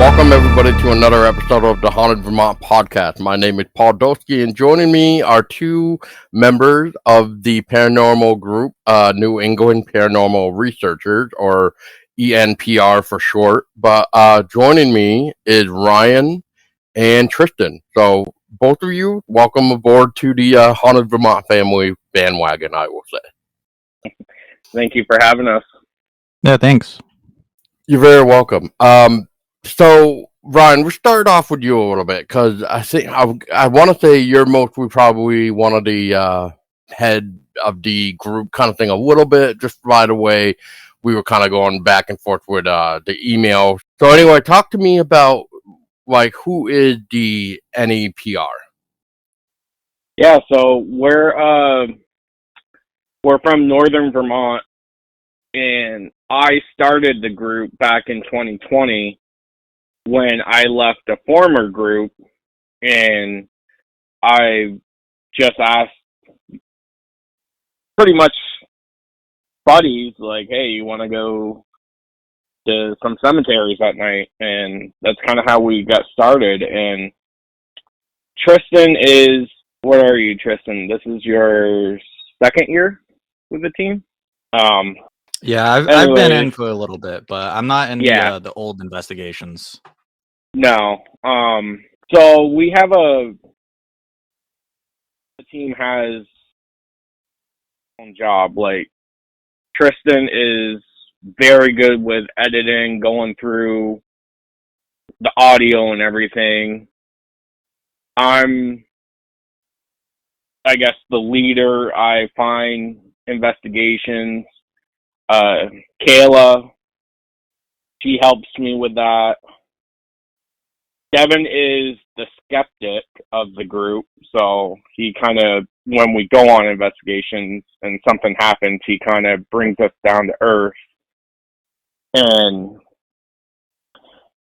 Welcome everybody to another episode of the Haunted Vermont podcast. My name is Paul Doski, and joining me are two members of the paranormal group, New England Paranormal Researchers, or ENPR for short. But joining me is Ryan and Tristen. So both of you, welcome aboard to the Haunted Vermont family bandwagon, I will say. Thank you for having us. Yeah, thanks. You're very welcome. So Ryan, we start off with you a little bit because I think I want to say you're mostly probably one of the head of the group kind of thing a little bit. Just right away, we were kind of going back and forth with the email. So anyway, talk to me about like who is the NEPR? Yeah, so we're from northern Vermont, and I started the group back in 2020 when I left a former group, and I just asked pretty much buddies, like, hey, you want to go to some cemeteries at night? And that's kind of how we got started. And Tristen is, what are you, Tristen? This is your second year with the team? Yeah, I've been in for a little bit, but I'm not in the old investigations. No. So we have the team has own job. Like, Tristen is very good with editing, going through the audio and everything. I'm, I guess, the leader. I find investigations. Kayla, she helps me with that. Devin is the skeptic of the group, so he kind of, when we go on investigations and something happens, he kind of brings us down to earth and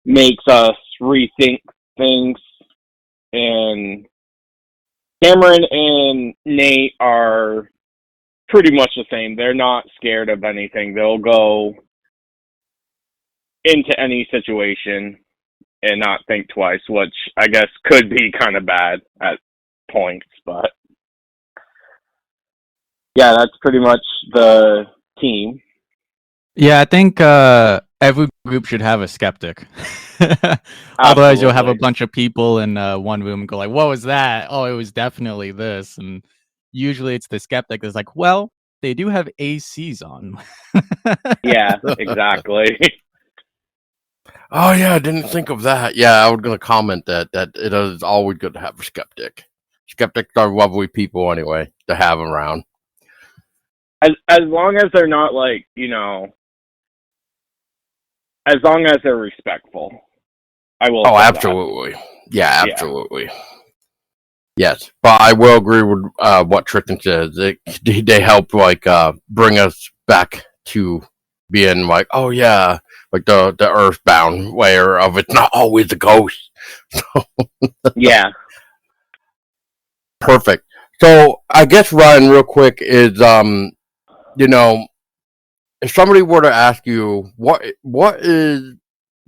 makes us rethink things. And Cameron and Nate are pretty much the same. They're not scared of anything. They'll go into any situation and not think twice, which I guess could be kind of bad at points, but yeah, that's pretty much the team. Yeah, I think every group should have a skeptic. Otherwise, you'll have a bunch of people in one room and go like, what was that? Oh, it was definitely this. And usually it's the skeptic that's like, well, they do have ACs on. Yeah, exactly. Oh yeah, I didn't think of that. Yeah, I was going to comment that it is always good to have a skeptic. Skeptics are lovely people anyway to have around. As long as they're not like, you know, as long as they're respectful, I will. Oh, absolutely. Yeah, absolutely. Yeah. Yes, but I will agree with what Tristen says. They help like bring us back to being like, oh yeah, like the earthbound layer of it's not always a ghost. Yeah. Perfect. So I guess Ryan, real quick, is you know, if somebody were to ask you what is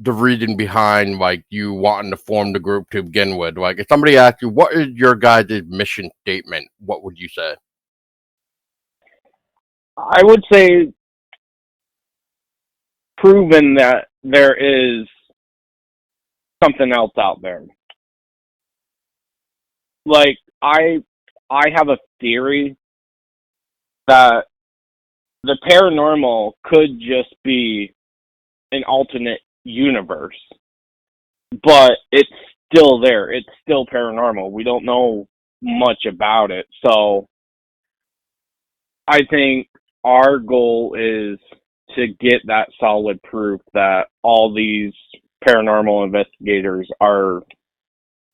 the reason behind like you wanting to form the group to begin with, like if somebody asked you what is your guys' mission statement, what would you say? I would say proven that there is something else out there. Like, I have a theory that the paranormal could just be an alternate universe, but it's still there. It's still paranormal. We don't know much about it. So I think our goal is to get that solid proof that all these paranormal investigators are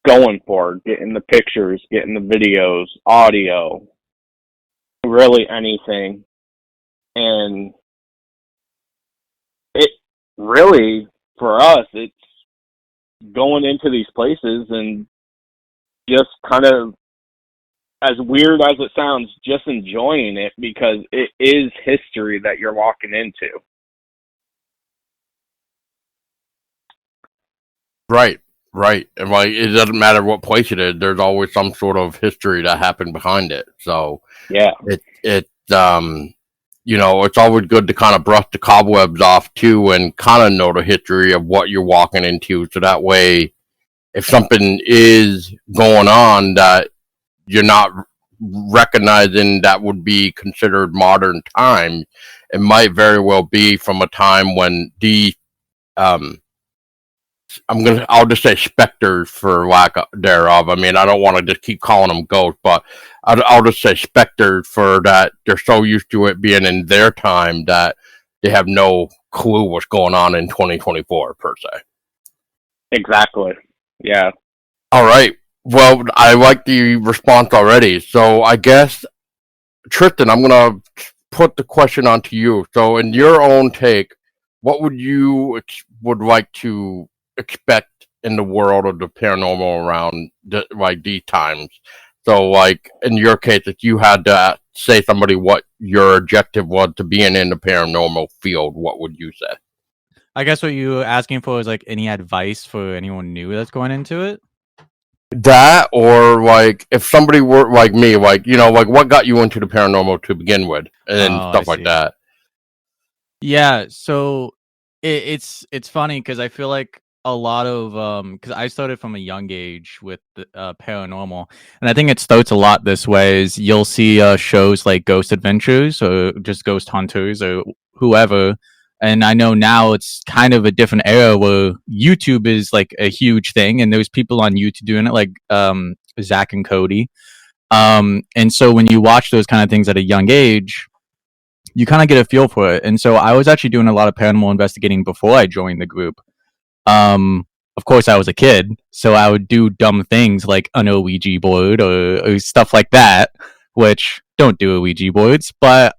going for, getting the pictures, getting the videos, audio, really anything. And it really, for us, it's going into these places and just kind of, as weird as it sounds, just enjoying it because it is history that you're walking into. Right, right. And like it doesn't matter what place it is, there's always some sort of history that happened behind it. So Yeah, it it's always good to kind of brush the cobwebs off too and kind of know the history of what you're walking into, so that way if something is going on that you're not recognizing that would be considered modern time, it might very well be from a time when the um I'll just say specters for lack thereof. I mean, I don't want to just keep calling them ghosts, but I'll just say specters for that. They're so used to it being in their time that they have no clue what's going on in 2024 per se. exactly. Yeah. All right. Well, I like the response already. So I guess Tristen, I'm gonna put the question onto you. So, in your own take, what would you would like to expect in the world of the paranormal around like these times? So, like in your case, if you had to say somebody what your objective was to being in the paranormal field, what would you say? I guess what you were asking for is like any advice for anyone new that's going into it. That, or like if somebody were like me, like like what got you into the paranormal to begin with, and Oh, I stuff like see. that. Yeah, so it's funny because I feel like a lot of because I started from a young age with the paranormal, and I think it starts a lot this way. Is you'll see shows like Ghost Adventures or just Ghost Hunters or whoever, and I know now it's kind of a different era where YouTube is like a huge thing, and there's people on YouTube doing it like Zach and Cody. And so when you watch those kind of things at a young age, you kind of get a feel for it. And so I was actually doing a lot of paranormal investigating before I joined the group. Of course, I was a kid, so I would do dumb things like an Ouija board or stuff like that, which don't do Ouija boards. But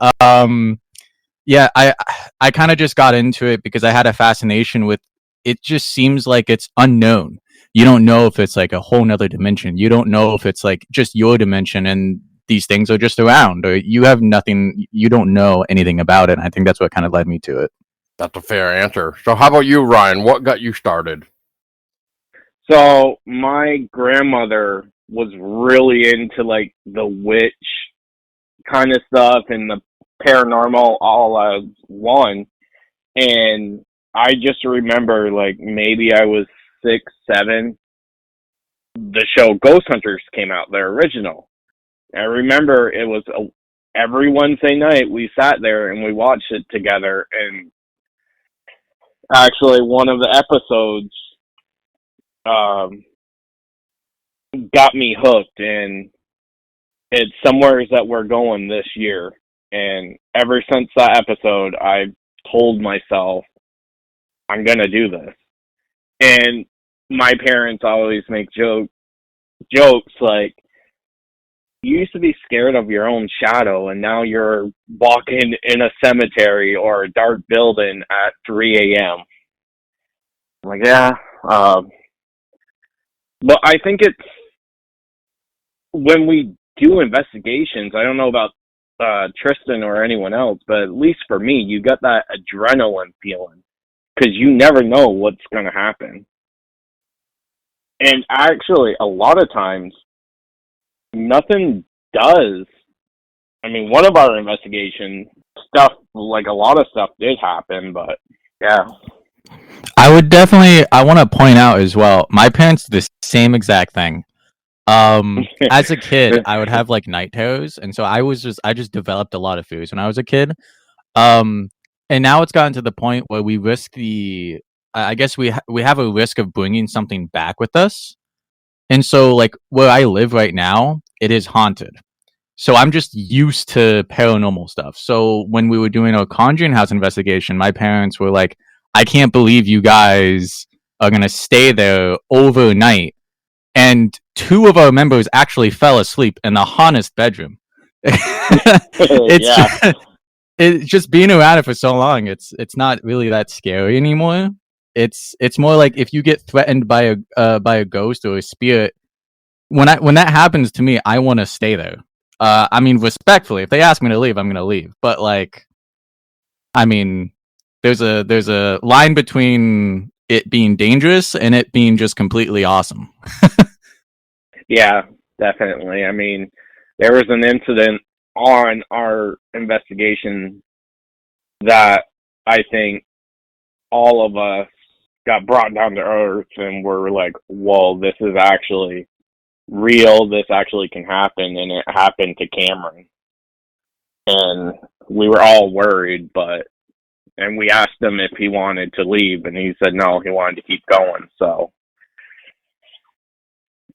yeah, I kind of just got into it because I had a fascination with it. Just seems like it's unknown. You don't know if it's like a whole nother dimension. You don't know if it's like just your dimension and these things are just around, or you have nothing, you don't know anything about it. And I think that's what kind of led me to it. That's a fair answer. So, how about you, Ryan? What got you started? So my grandmother was really into like the witch kind of stuff and the paranormal all as one. And I just remember like maybe I was 6, 7. The show Ghost Hunters came out, their original. I remember it was every Wednesday night we sat there and we watched it together. And actually, one of the episodes um, got me hooked, and it's Somewheres That We're Going this year. And ever since that episode, I've told myself I'm gonna do this. And my parents always make jokes like, you used to be scared of your own shadow, and now you're walking in a cemetery or a dark building at 3 a.m. I'm like, yeah. But I think it's when we do investigations, I don't know about Tristen or anyone else, but at least for me, you got that adrenaline feeling because you never know what's going to happen. And actually, a lot of times, nothing does. I mean, one of our investigation stuff, like a lot of stuff did happen, but yeah. I want to point out as well, my parents did the same exact thing. As a kid, I would have like night terrors, and so I just developed a lot of fears when I was a kid. Um, and now it's gotten to the point where we risk I guess we have a risk of bringing something back with us. And so, like where I live right now, it is haunted. So I'm just used to paranormal stuff. So when we were doing a Conjuring House investigation, my parents were like, "I can't believe you guys are gonna stay there overnight." And two of our members actually fell asleep in the haunted bedroom. it's Yeah. it's just being around it for so long. It's not really that scary anymore. It's more like if you get threatened by a ghost or a spirit. When that happens to me, I want to stay there. I mean, respectfully, if they ask me to leave, I'm gonna leave. But like, I mean, there's a line between it being dangerous and it being just completely awesome. Yeah, definitely. I mean, there was an incident on our investigation that I think all of us got brought down to earth and were like, whoa, this is actually real. This actually can happen. And it happened to Cameron. And we were all worried, and we asked him if he wanted to leave, and he said no, he wanted to keep going. So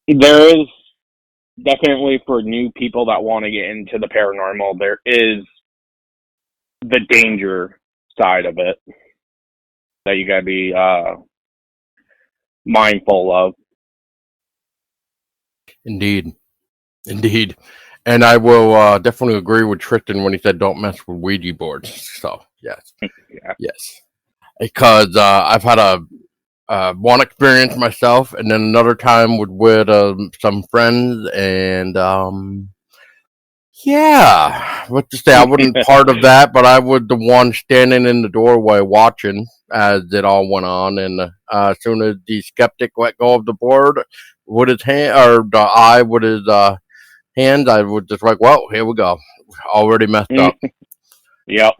there is definitely, for new people that want to get into the paranormal, there is the danger side of it that you gotta be mindful of. Indeed. And I will definitely agree with Tristen when he said don't mess with Ouija boards. So, yes. Yeah. Yes. Because I've had one experience myself, and then another time with some friends, and yeah, what to say, I wasn't part of that, but I was the one standing in the doorway watching as it all went on. And as soon as the skeptic let go of the board with his hand, or the eye with his hands, I was just like, well, here we go, already messed up. Yep.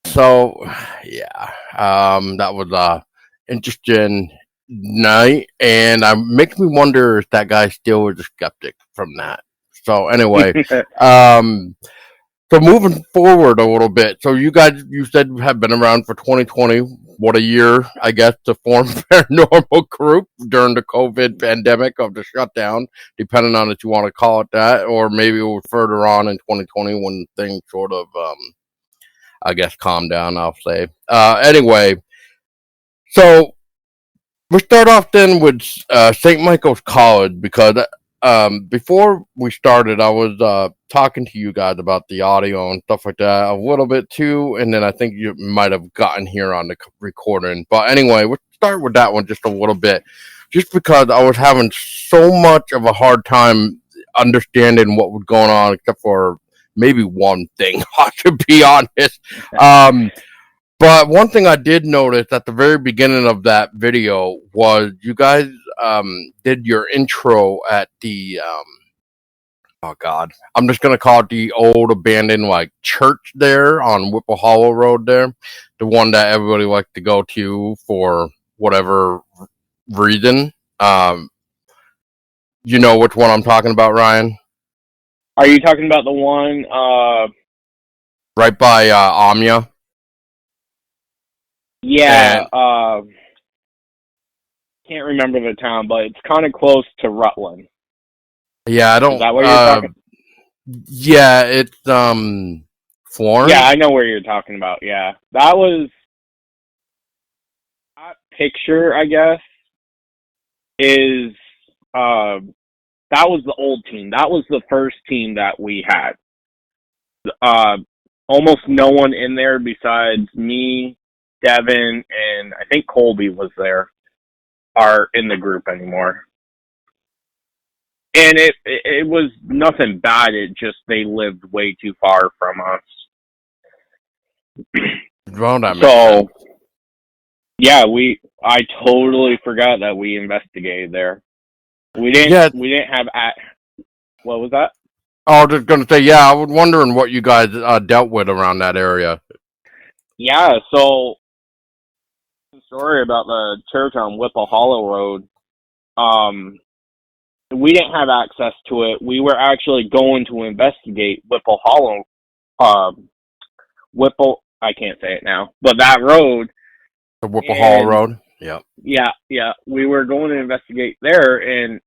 So yeah, that was interesting night, and it makes me wonder if that guy still was a skeptic from that. So anyway, so moving forward a little bit. So you guys, you said have been around for 2020. What a year, I guess, to form a paranormal group during the COVID pandemic of the shutdown, depending on if you want to call it that, or maybe it was further on in 2020 when things sort of, I guess, calmed down, I'll say. Anyway, so we'll start off then with St. Michael's College, because before we started, I was talking to you guys about the audio and stuff like that a little bit too, and then I think you might have gotten here on the recording. But anyway, we'll start with that one just a little bit, just because I was having so much of a hard time understanding what was going on, except for maybe one thing, I should be honest. But one thing I did notice at the very beginning of that video was you guys did your intro at the oh god, I'm just gonna call it the old abandoned like church there on Whipple Hollow Road there, the one that everybody likes to go to for whatever reason. You know which one I'm talking about, Ryan? Are you talking about the one Right by Amia? Yeah, can't remember the town, but it's kind of close to Rutland. Yeah, I don't. Is that where you're talking? Yeah, it's Florence. Yeah, I know where you're talking about. Yeah, that was that picture. I guess is that was the old team. That was the first team that we had. Almost no one in there besides me, Devin, and I think Colby was there, are in the group anymore. And it was nothing bad. It just they lived way too far from us. Well, that makes So sense. yeah, I totally forgot that we investigated there. We didn't have what was that? I was just gonna say, yeah, I was wondering what you guys dealt with around that area. Yeah, so story about the church on Whipple Hollow Road. We didn't have access to it. We were actually going to investigate Whipple Hollow. Whipple, I can't say it now, but that road. The Whipple Hollow Road. Yep. Yeah. We were going to investigate there, and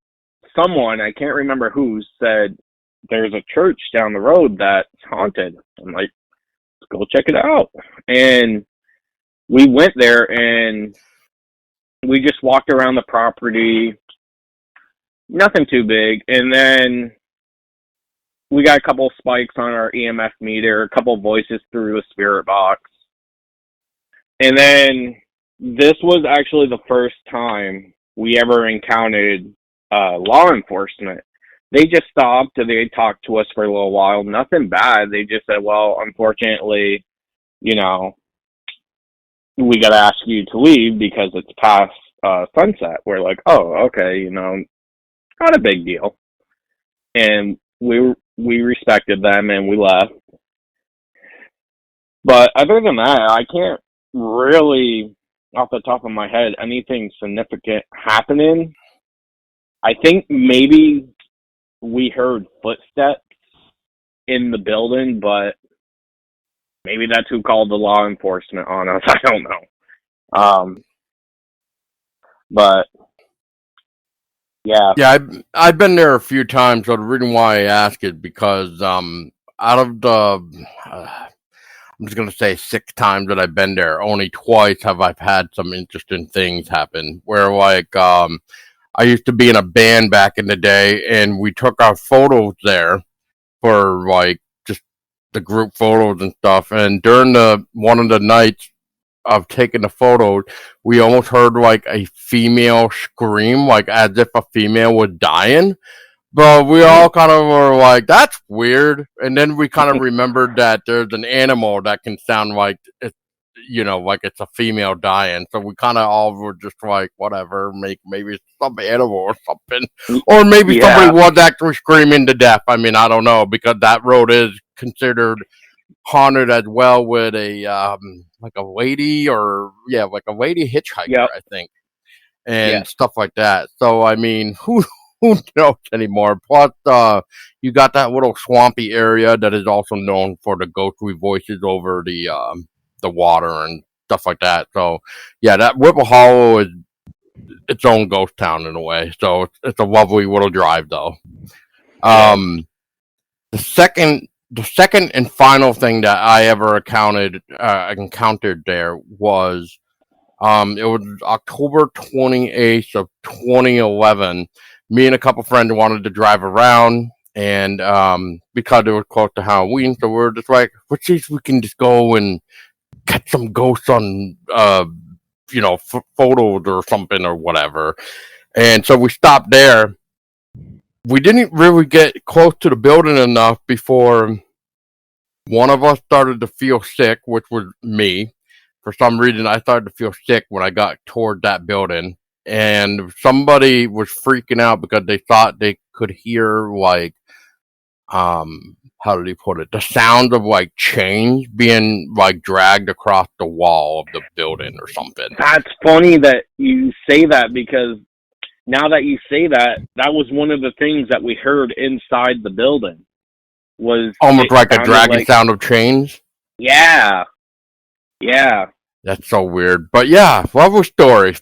someone, I can't remember who, said there's a church down the road that's haunted. I'm like, let's go check it out. And we went there, and we just walked around the property. Nothing too big. And then we got a couple spikes on our EMF meter, a couple voices through the spirit box. And then this was actually the first time we ever encountered law enforcement. They just stopped and they talked to us for a little while. Nothing bad. They just said, well, unfortunately, we got to ask you to leave because it's past sunset. We're like, oh, okay, not a big deal. And we respected them and we left. But other than that, I can't really, off the top of my head, anything significant happening. I think maybe we heard footsteps in the building, but maybe that's who called the law enforcement on us. I don't know. But yeah. Yeah, I've been there a few times. So the reason why I ask is because out of the I'm just gonna say 6 times that I've been there, only twice have I had some interesting things happen. Where like I used to be in a band back in the day, and we took our photos there for like just the group photos and stuff. And during one of the nights of taking the photos, we almost heard like a female scream, like as if a female was dying. But we all kind of were like, "That's weird," and then we kind of remembered that there's an animal that can sound like it's, like it's a female dying. So we kind of all were just like, "Whatever, maybe it's some animal or something," or maybe somebody was actually screaming to death. I mean, I don't know, because that road is considered haunted as well, with a like a lady like a lady hitchhiker, I think, and stuff like that. So I mean, who knows anymore? Plus, you got that little swampy area that is also known for the ghostly voices over the water and stuff like that. So yeah, that Whipple Hollow is its own ghost town in a way. So it's a lovely little drive, though. The second and final thing that I ever encountered there was it was October 28th of 2011. Me and a couple friends wanted to drive around, and because it was close to Halloween, so we're just like, let's see if we can just go and catch some ghosts on photos or something or whatever. And so we stopped there. We didn't really get close to the building enough before one of us started to feel sick, which was me. For some reason, I started to feel sick when I got toward that building. And somebody was freaking out because they thought they could hear, like, how did he put it? The sound of, like, chains being, like, dragged across the wall of the building or something. That's funny that you say that, because now that you say that, that was one of the things that we heard inside the building. Was almost like a dragging sound of chains? Yeah. Yeah. That's so weird. But yeah, lovely story.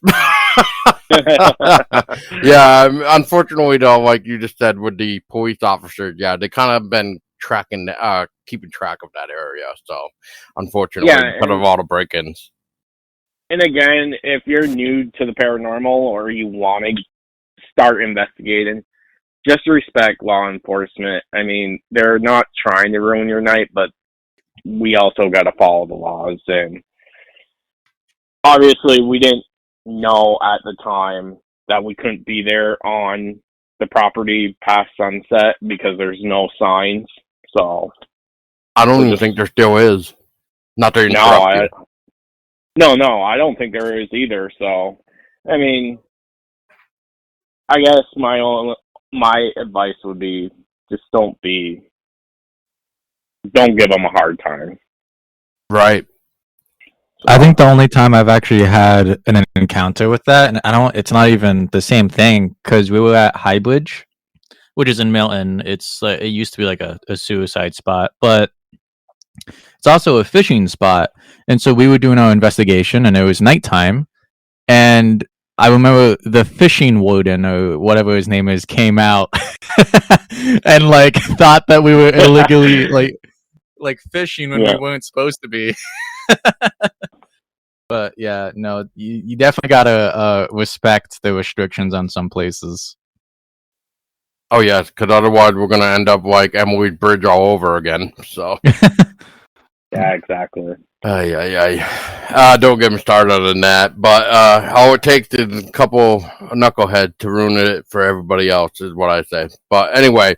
Yeah, unfortunately though, like you just said with the police officers, yeah, they kind of been keeping track of that area. So unfortunately, because of all the break-ins. And again, if you're new to the paranormal or you want to start investigating, just respect law enforcement. I mean, they're not trying to ruin your night, but we also got to follow the laws. And obviously, we didn't know at the time that we couldn't be there on the property past sunset because there's no signs. So I don't even think there still is. Not there. No, I don't think there is either. So, I mean, I guess my advice would be just don't give them a hard time. Right. So, I think the only time I've actually had an encounter with that, and it's not even the same thing, because we were at Highbridge, which is in Milton. It used to be like a suicide spot, but it's also a fishing spot. And so we were doing our investigation, and it was nighttime, and I remember the fishing warden or whatever his name is came out and like thought that we were illegally like fishing when we weren't supposed to be. But yeah, no, you definitely gotta respect the restrictions on some places. Oh yes, because otherwise we're gonna end up like Emily's Bridge all over again. So. Yeah, exactly. Don't get me started on that. But all it takes is a couple knuckleheads to ruin it for everybody else, is what I say. But anyway,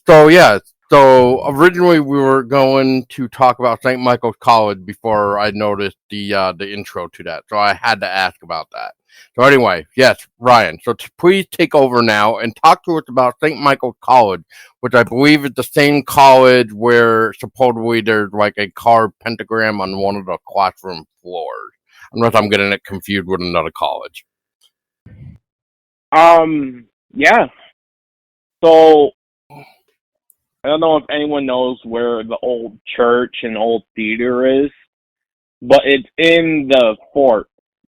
so yeah, So originally we were going to talk about St. Michael's College before I noticed the intro to that. So I had to ask about that. So anyway, yes, Ryan. So please take over now and talk to us about St. Michael's College, which I believe is the same college where supposedly there's like a carved pentagram on one of the classroom floors. Unless I'm getting it confused with another college. Yeah. So I don't know if anyone knows where the old church and old theater is, but it's in the fort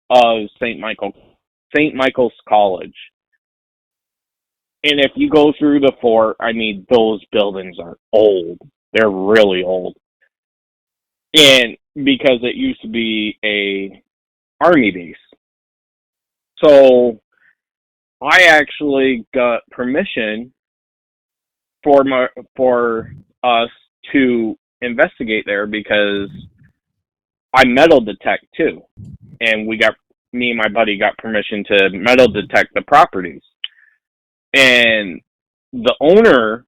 of St. Michael's College. And if you go through the fort, I mean, those buildings are old. They're really old. And because it used to be a army base. So I actually got permission for us to investigate there because I metal detect too. And me and my buddy got permission to metal detect the properties. And the owner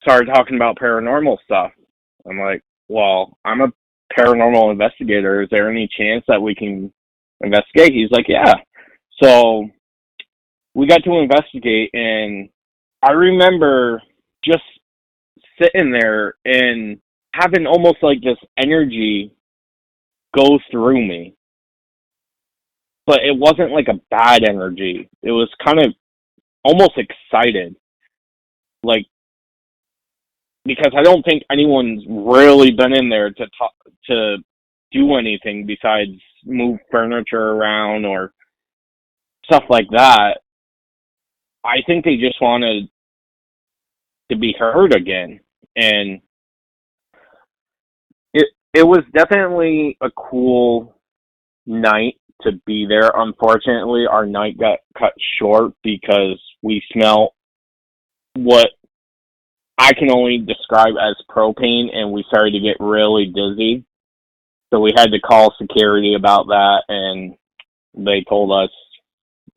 started talking about paranormal stuff. I'm like, well, I'm a paranormal investigator. Is there any chance that we can investigate? He's like, yeah. So we got to investigate, and I remember just sitting there and having almost like this energy go through me. But it wasn't like a bad energy. It was kind of almost excited. Like, because I don't think anyone's really been in there to do anything besides move furniture around or stuff like that. I think they just wanted to be heard again, and it was definitely a cool night to be there. Unfortunately, our night got cut short because we smelled what I can only describe as propane, and we started to get really dizzy. So we had to call security about that, and they told us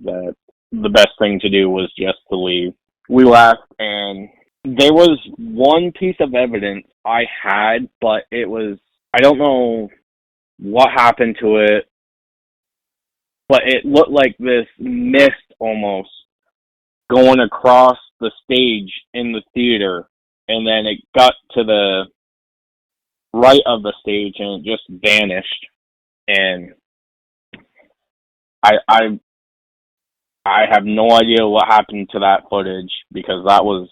that the best thing to do was just to leave. We left, and there was one piece of evidence I had, but I don't know what happened to it, but it looked like this mist almost going across the stage in the theater, and then it got to the right of the stage and it just vanished. And I have no idea what happened to that footage because that was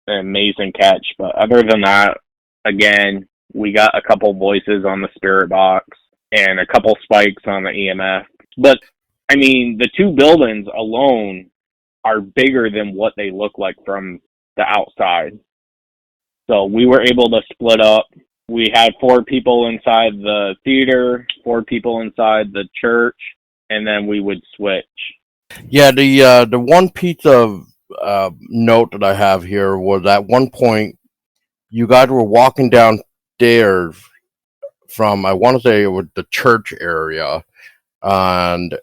an amazing catch. But other than that, again, we got a couple voices on the spirit box and a couple spikes on the EMF. But I mean, the two buildings alone are bigger than what they look like from the outside. So we were able to split up. We had 4 people inside the theater, 4 people inside the church, and then we would switch. Yeah, the one piece of note that I have here was at one point you guys were walking downstairs from, I want to say it was the church area, and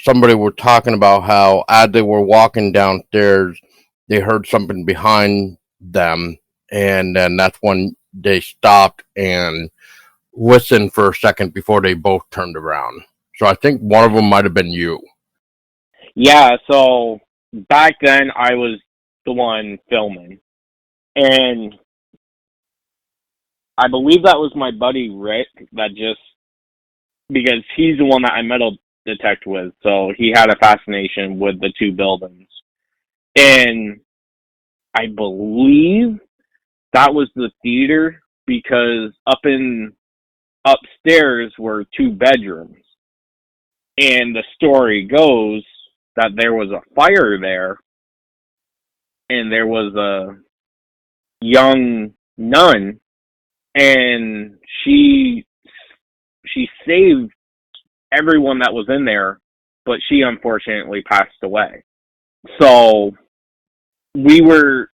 somebody was talking about how as they were walking downstairs, they heard something behind them, and then that's when they stopped and listened for a second before they both turned around. So I think one of them might have been you. Yeah, so back then I was the one filming. And I believe that was my buddy Rick because he's the one that I metal detect with, so he had a fascination with the two buildings. And I believe that was the theater because upstairs were 2 bedrooms. And the story goes that there was a fire there and there was a young nun, and she saved everyone that was in there, but she unfortunately passed away. So we were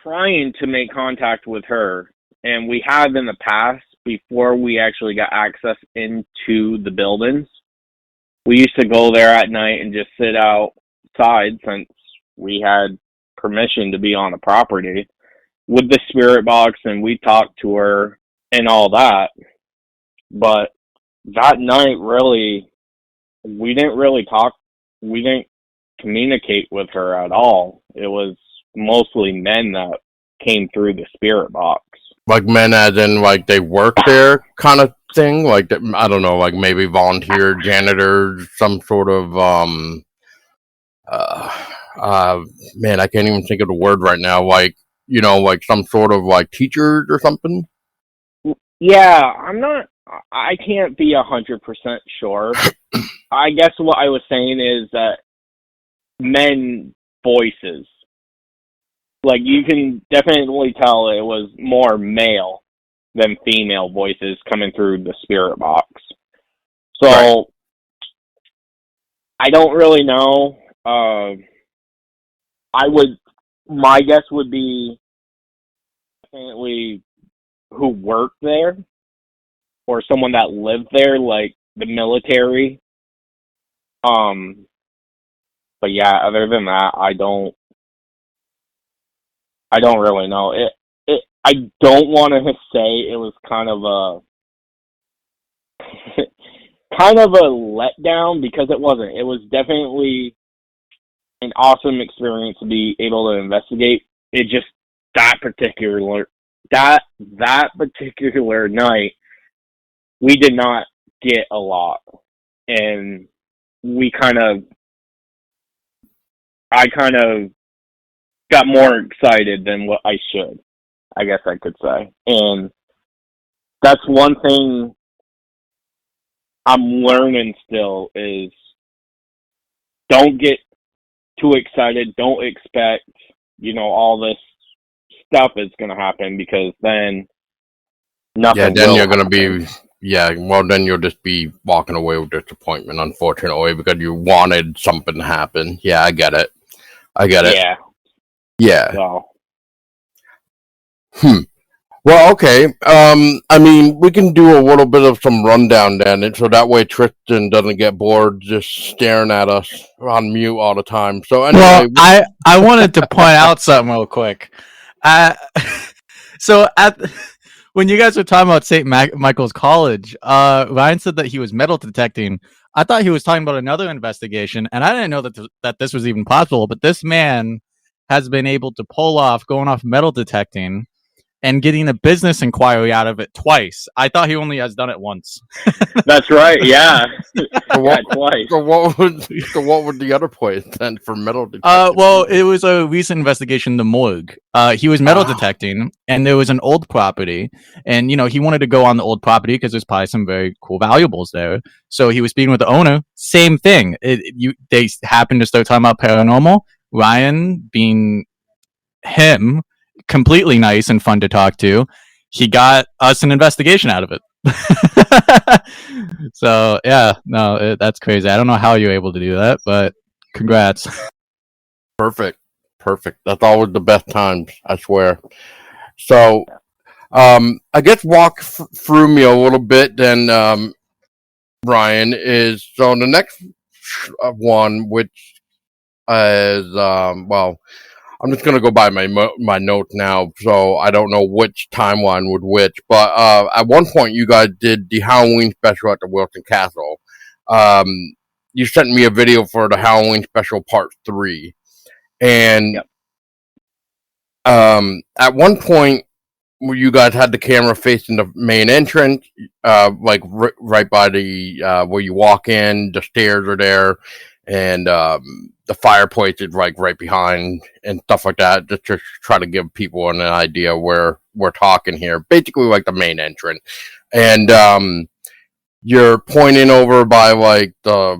trying to make contact with her, and we have in the past before we actually got access into the buildings. We used to go there at night and just sit outside since we had permission to be on the property with the spirit box, and we talked to her and all that. But that night, really, we didn't really talk. We didn't communicate with her at all. It was mostly men that came through the spirit box. Like men as in like they work there kind of thing? Like, I don't know, like maybe volunteer janitors, some sort of, man, I can't even think of the word right now. Like, you know, like some sort of like teachers or something? Yeah, I can't be 100% sure. I guess what I was saying is that men voices, like, you can definitely tell it was more male than female voices coming through the spirit box. So, right. I don't really know. My guess would be definitely who worked there or someone that lived there, like the military. But yeah, other than that, I don't really know. I don't want to say it was kind of a letdown, because it wasn't. It was definitely an awesome experience to be able to investigate. It just, that particular night, we did not get a lot, and I kind of got more excited than what I should, I guess I could say. And that's one thing I'm learning still is don't get too excited. Don't expect, all this stuff is going to happen, because then nothing. Yeah, then you're going to be, then you'll just be walking away with disappointment, unfortunately, because you wanted something to happen. Yeah, I get it. Yeah. Yeah. So. Well, okay. I mean, we can do a little bit of some rundown then, so that way Tristen doesn't get bored just staring at us on mute all the time. So anyway, well, I wanted to point out something real quick. So when you guys were talking about St. Michael's College, Ryan said that he was metal detecting. I thought he was talking about another investigation, and I didn't know that this was even possible. But this man has been able to pull off going off metal detecting and getting a business inquiry out of it twice. I thought he only has done it once. That's right, yeah. Twice. So what would the other place then for metal detecting? Well, it was a recent investigation, the morgue. He was metal detecting, and there was an old property, and he wanted to go on the old property because there's probably some very cool valuables there. So he was speaking with the owner. Same thing. They happened to start talking about paranormal. Ryan, being him, completely nice and fun to talk to, he got us an investigation out of it. So yeah, no, that's crazy. I don't know how you're able to do that, but congrats. Perfect. That's always the best times, I swear. So I guess walk through me a little bit then, Brian, is so the next one, which is I'm just going to go by my notes now, so I don't know which timeline would which. But at one point, you guys did the Halloween special at the Wilson Castle. You sent me a video for the Halloween special part 3. And at one point, where you guys had the camera facing the main entrance, like right by the where you walk in, the stairs are there, and the fireplace is like right behind and stuff like that, just to try to give people an idea where we're talking here. Basically, like the main entrance, and you're pointing over by like the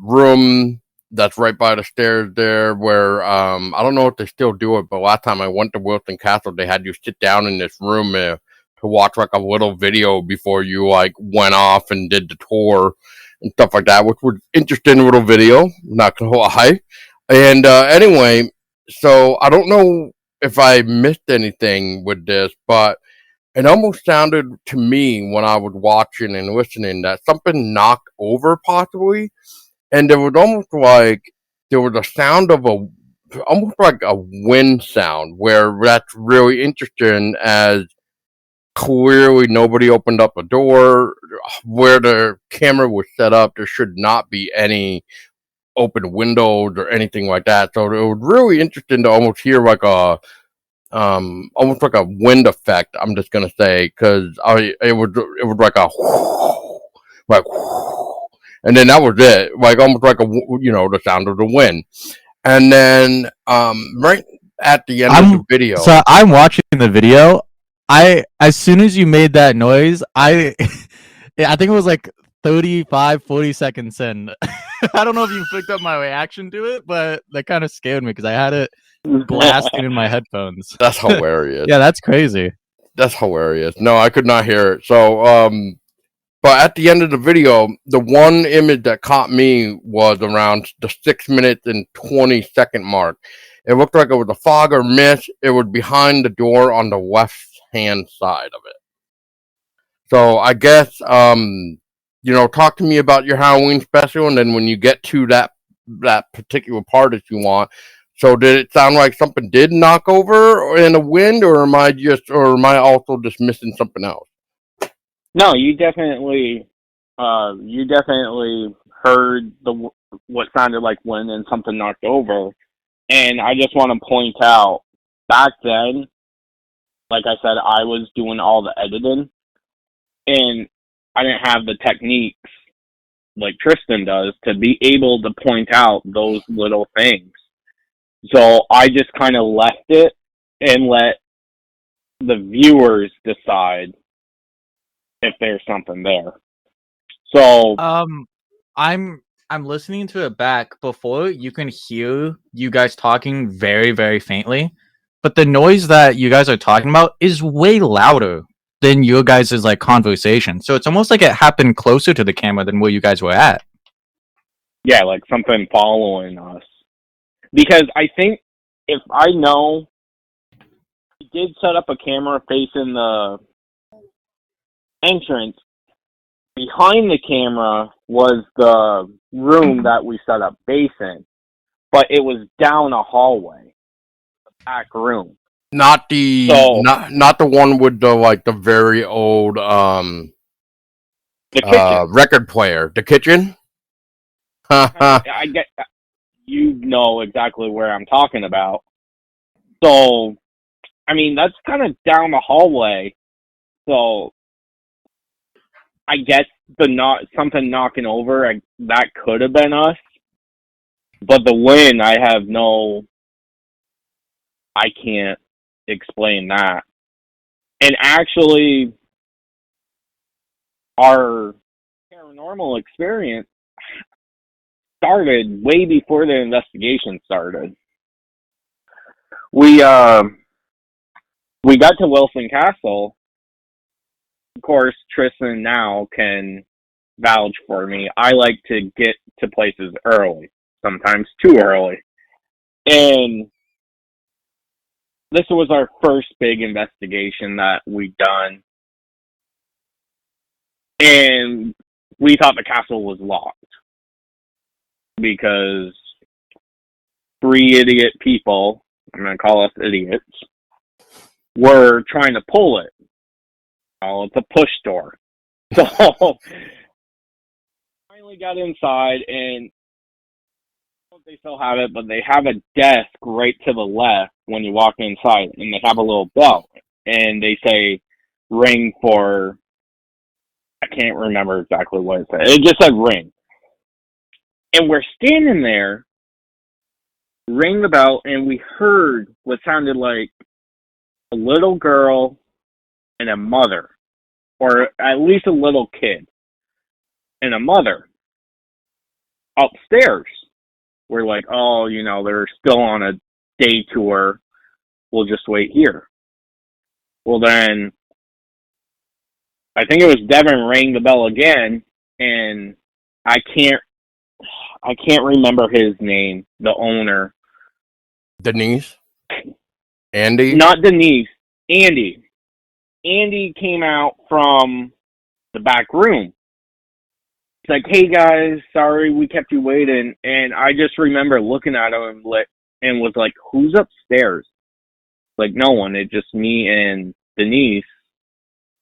room that's right by the stairs there, where I don't know if they still do it, but last time I went to Wilson Castle, they had you sit down in this room to watch like a little video before you like went off and did the tour and stuff like that, which was interesting little video, not gonna lie. And anyway, so I don't know if I missed anything with this, but it almost sounded to me when I was watching and listening that something knocked over possibly, and there was almost like there was a sound of almost like a wind sound, where that's really interesting, as clearly nobody opened up a door. Where the camera was set up, there should not be any open windows or anything like that. So it was really interesting to almost hear like a almost like a wind effect. I'm just gonna say, because it was like a like, and then that was it, like almost like the sound of the wind. And then right at the end of the video, So I'm watching the video. As soon as you made that noise, I think it was like 35, 40 seconds in. I don't know if you picked up my reaction to it, but that kind of scared me because I had it blasting in my headphones. that's hilarious. Yeah, that's crazy. That's hilarious. No, I could not hear it. So, but at the end of the video, the one image that caught me was around the 6 minutes and 20-second mark. It looked like it was a fog or mist. It was behind the door on the left hand side of it. So I guess, talk to me about your Halloween special, and then when you get to that particular part that you want. So did it sound like something did knock over in the wind, or am I also just missing something else? No, you definitely heard what sounded like wind and something knocked over. And I just want to point out, back then, like I said, I was doing all the editing, and I didn't have the techniques like Tristen does to be able to point out those little things. So I just kind of left it and let the viewers decide if there's something there. So I'm listening to it back. Before, you can hear you guys talking very, very faintly, but the noise that you guys are talking about is way louder than your guys' like conversation. So it's almost like it happened closer to the camera than where you guys were at. Yeah, like something following us. Because I think, if I know, we did set up a camera facing the entrance. Behind the camera was the room that we set up base in, but it was down a hallway, the back room. Not the not the one with the very old the kitchen. record player. The kitchen. I get, you know exactly where I'm talking about. So, I mean, that's kind of down the hallway. So, I guess something knocking over, that could have been us. But the wind, I can't explain that. And actually, our paranormal experience started way before the investigation started. We got to Wilson Castle. Of course, Tristen now can vouch for me. I like to get to places early, sometimes too early. And this was our first big investigation that we'd done. And we thought the castle was locked because 3 idiot people, I'm going to call us idiots, were trying to pull it. Oh, it's a push door. So finally got inside, and I don't know if they still have it, but they have a desk right to the left when you walk inside, and they have a little bell, and they say ring for, I can't remember exactly what it said. It just said ring. And we're standing there, ring the bell, and we heard what sounded like a little girl and a mother, or at least a little kid and a mother upstairs. We're like, oh, they're still on a day tour. We'll just wait here. Well, then I think it was Devin rang the bell again, and I can't remember his name, the owner. Denise? Andy? Not Denise. Andy. Andy came out from the back room. It's like, hey guys, sorry we kept you waiting. And I just remember looking at him and was like, "Who's upstairs?" Like, no one. It's just me and Denise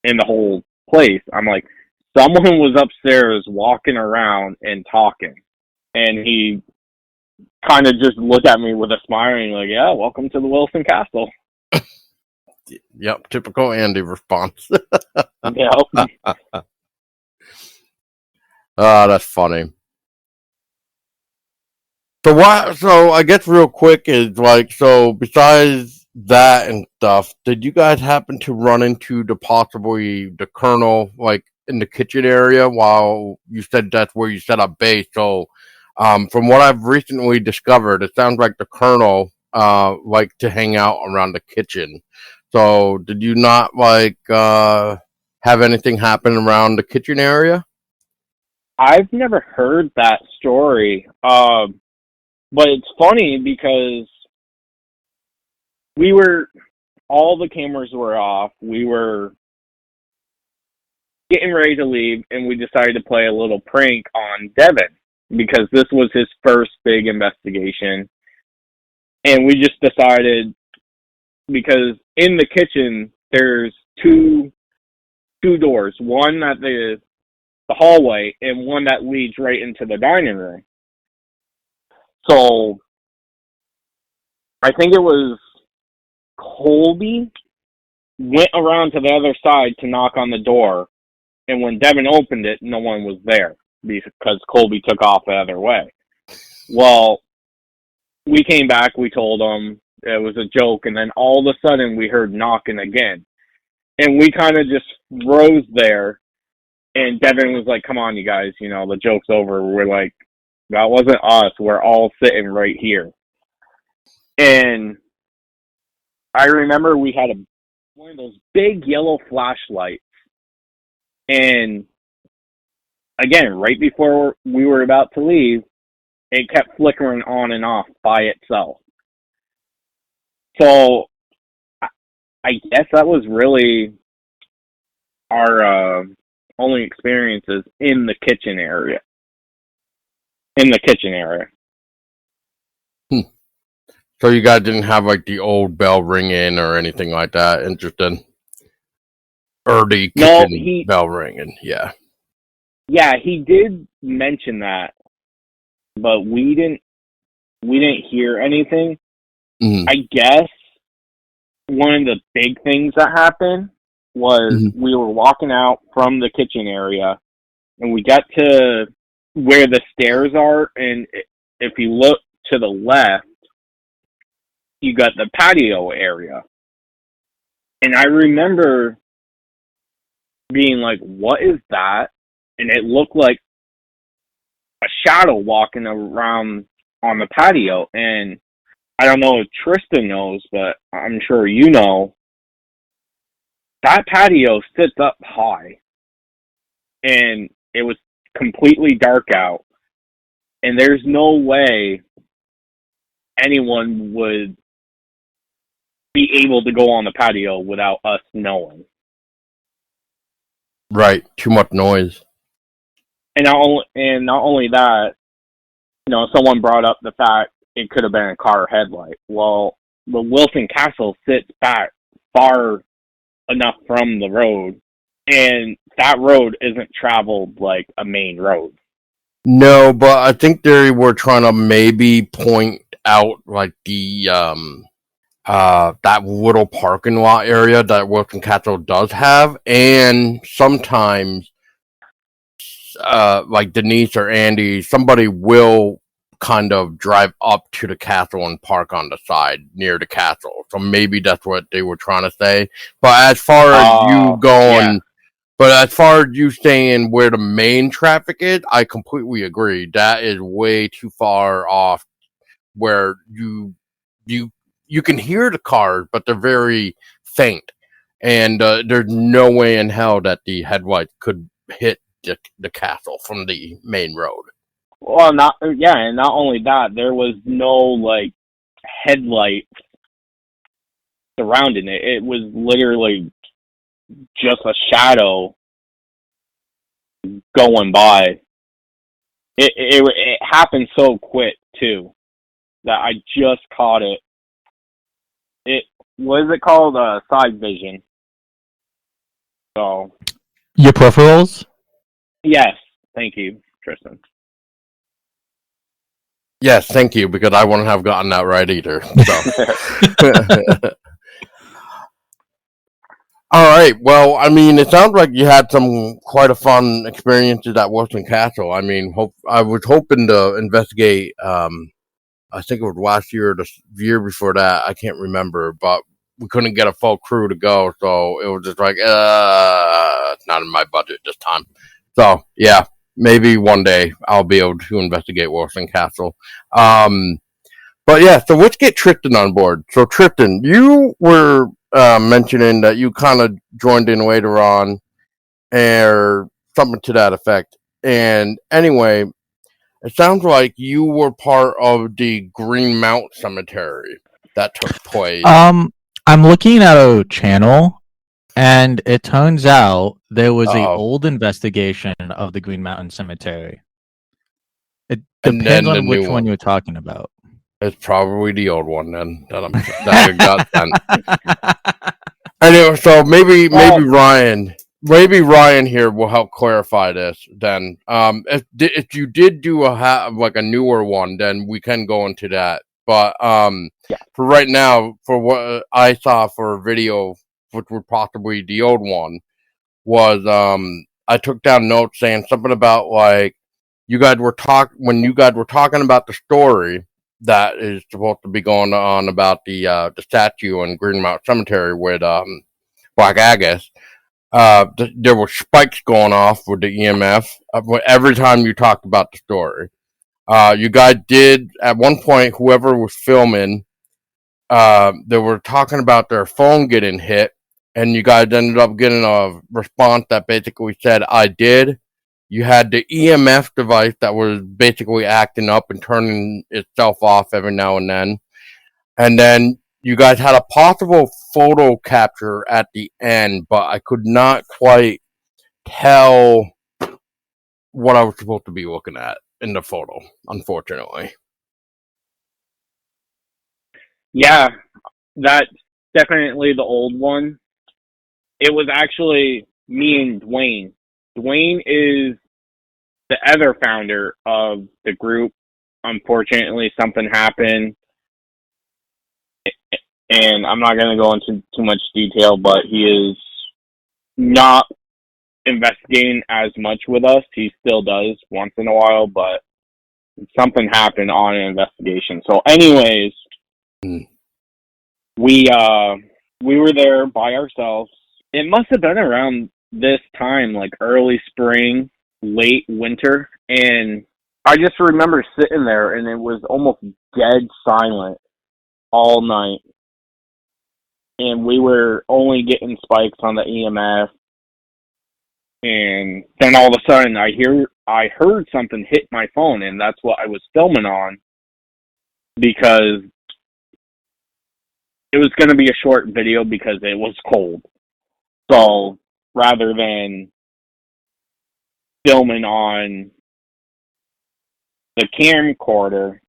in the whole place. I'm like, someone was upstairs walking around and talking. And he kind of just looked at me with a smile and like, "Yeah, welcome to the Wilson Castle." Yep, typical Andy response. Yep. That's funny. So I guess real quick is like, so besides that and stuff, did you guys happen to run into possibly the colonel like in the kitchen area while you said that's where you set up base? So from what I've recently discovered, it sounds like the colonel like to hang out around the kitchen. So did you not like have anything happen around the kitchen area? I've never heard that story. But it's funny because all the cameras were off. We were getting ready to leave, and we decided to play a little prank on Devin because this was his first big investigation. And we just decided, because in the kitchen, there's two doors, one at the hallway and one that leads right into the dining room. So I think it was Colby went around to the other side to knock on the door, and when Devin opened it, no one was there because Colby took off the other way. Well, we came back, we told him it was a joke, and then all of a sudden we heard knocking again. And we kind of just froze there, and Devin was like, "Come on, you guys, the joke's over." We're like, "That wasn't us. We're all sitting right here." And I remember we had one of those big yellow flashlights. And again, right before we were about to leave, it kept flickering on and off by itself. So I guess that was really our only experiences in the kitchen area. So you guys didn't have like the old bell ringing or anything like that? Interesting. Or the kitchen bell ringing, yeah. Yeah, he did mention that, but we didn't hear anything. Mm-hmm. I guess one of the big things that happened was we were walking out from the kitchen area, and we got to where the stairs are, and if you look to the left, you got the patio area. And I remember being like, "What is that?" And it looked like a shadow walking around on the patio. And I don't know if Tristen knows, but I'm sure you know, that patio sits up high. And it was completely dark out. And there's no way anyone would be able to go on the patio without us knowing. Right, too much noise. And not only that, someone brought up the fact it could have been a car headlight. Well, the Wilson Castle sits back far enough from the road, and that road isn't traveled like a main road. No, but I think they were trying to maybe point out like the that little parking lot area that Wilson Castle does have, and sometimes like Denise or Andy, somebody will kind of drive up to the castle and park on the side near the castle. So maybe that's what they were trying to say. But as far as you going, yeah. But as far as you saying where the main traffic is, I completely agree. That is way too far off where you can hear the cars, but they're very faint. And there's no way in hell that the headlights could hit the castle from the main road. Well, and not only that, there was no like headlights surrounding it. It was literally just a shadow going by. It happened so quick too that I just caught it. What is it called? Side vision. So. Your peripherals? Yes. Thank you, Tristen. Yes, thank you, because I wouldn't have gotten that right either. So. All right. Well, I mean, it sounds like you had some quite a fun experiences at Wilson Castle. I mean, I was hoping to investigate. I think it was last year or the year before that. I can't remember, but we couldn't get a full crew to go, so it was just like, it's not in my budget this time. So yeah, maybe one day I'll be able to investigate Wilson Castle. But yeah, so let's get Tristen on board. So Tristen, you were mentioning that you kind of joined in later on, or something to that effect. And anyway, it sounds like you were part of the Green Mount Cemetery that took place. I'm looking at a channel, and it turns out there was a Uh-oh. old investigation of the Green Mountain Cemetery. It And depends then the on which new one one. you're talking about. It's probably the old one then that I got then. Anyway, so maybe Ryan here will help clarify this. Then, if you did do like a newer one, then we can go into that. But for right now, for what I saw for a video, which was possibly the old one, was I took down notes saying something about like when you guys were talking about the story that is supposed to be going on about the statue in Green Mountain Cemetery with Black Agus. There were spikes going off with the EMF every time you talked about the story. You guys did at one point. Whoever was filming, they were talking about their phone getting hit, and you guys ended up getting a response that basically said, "I did." You had the EMF device that was basically acting up and turning itself off every now and then. And then you guys had a possible photo capture at the end, but I could not quite tell what I was supposed to be looking at in the photo, unfortunately. Yeah, that's definitely the old one. It was actually me and Dwayne. Dwayne is the other founder of the group. Unfortunately, something happened, and I'm not going to go into too much detail, but he is not investigating as much with us. He still does once in a while, but something happened on an investigation. So anyways, we were there by ourselves. It must have been around this time, like early spring, late winter, and I just remember sitting there, and it was almost dead silent all night, and we were only getting spikes on the EMF, and then all of a sudden I heard something hit my phone, and that's what I was filming on, because it was going to be a short video because it was cold. So rather than filming on the camcorder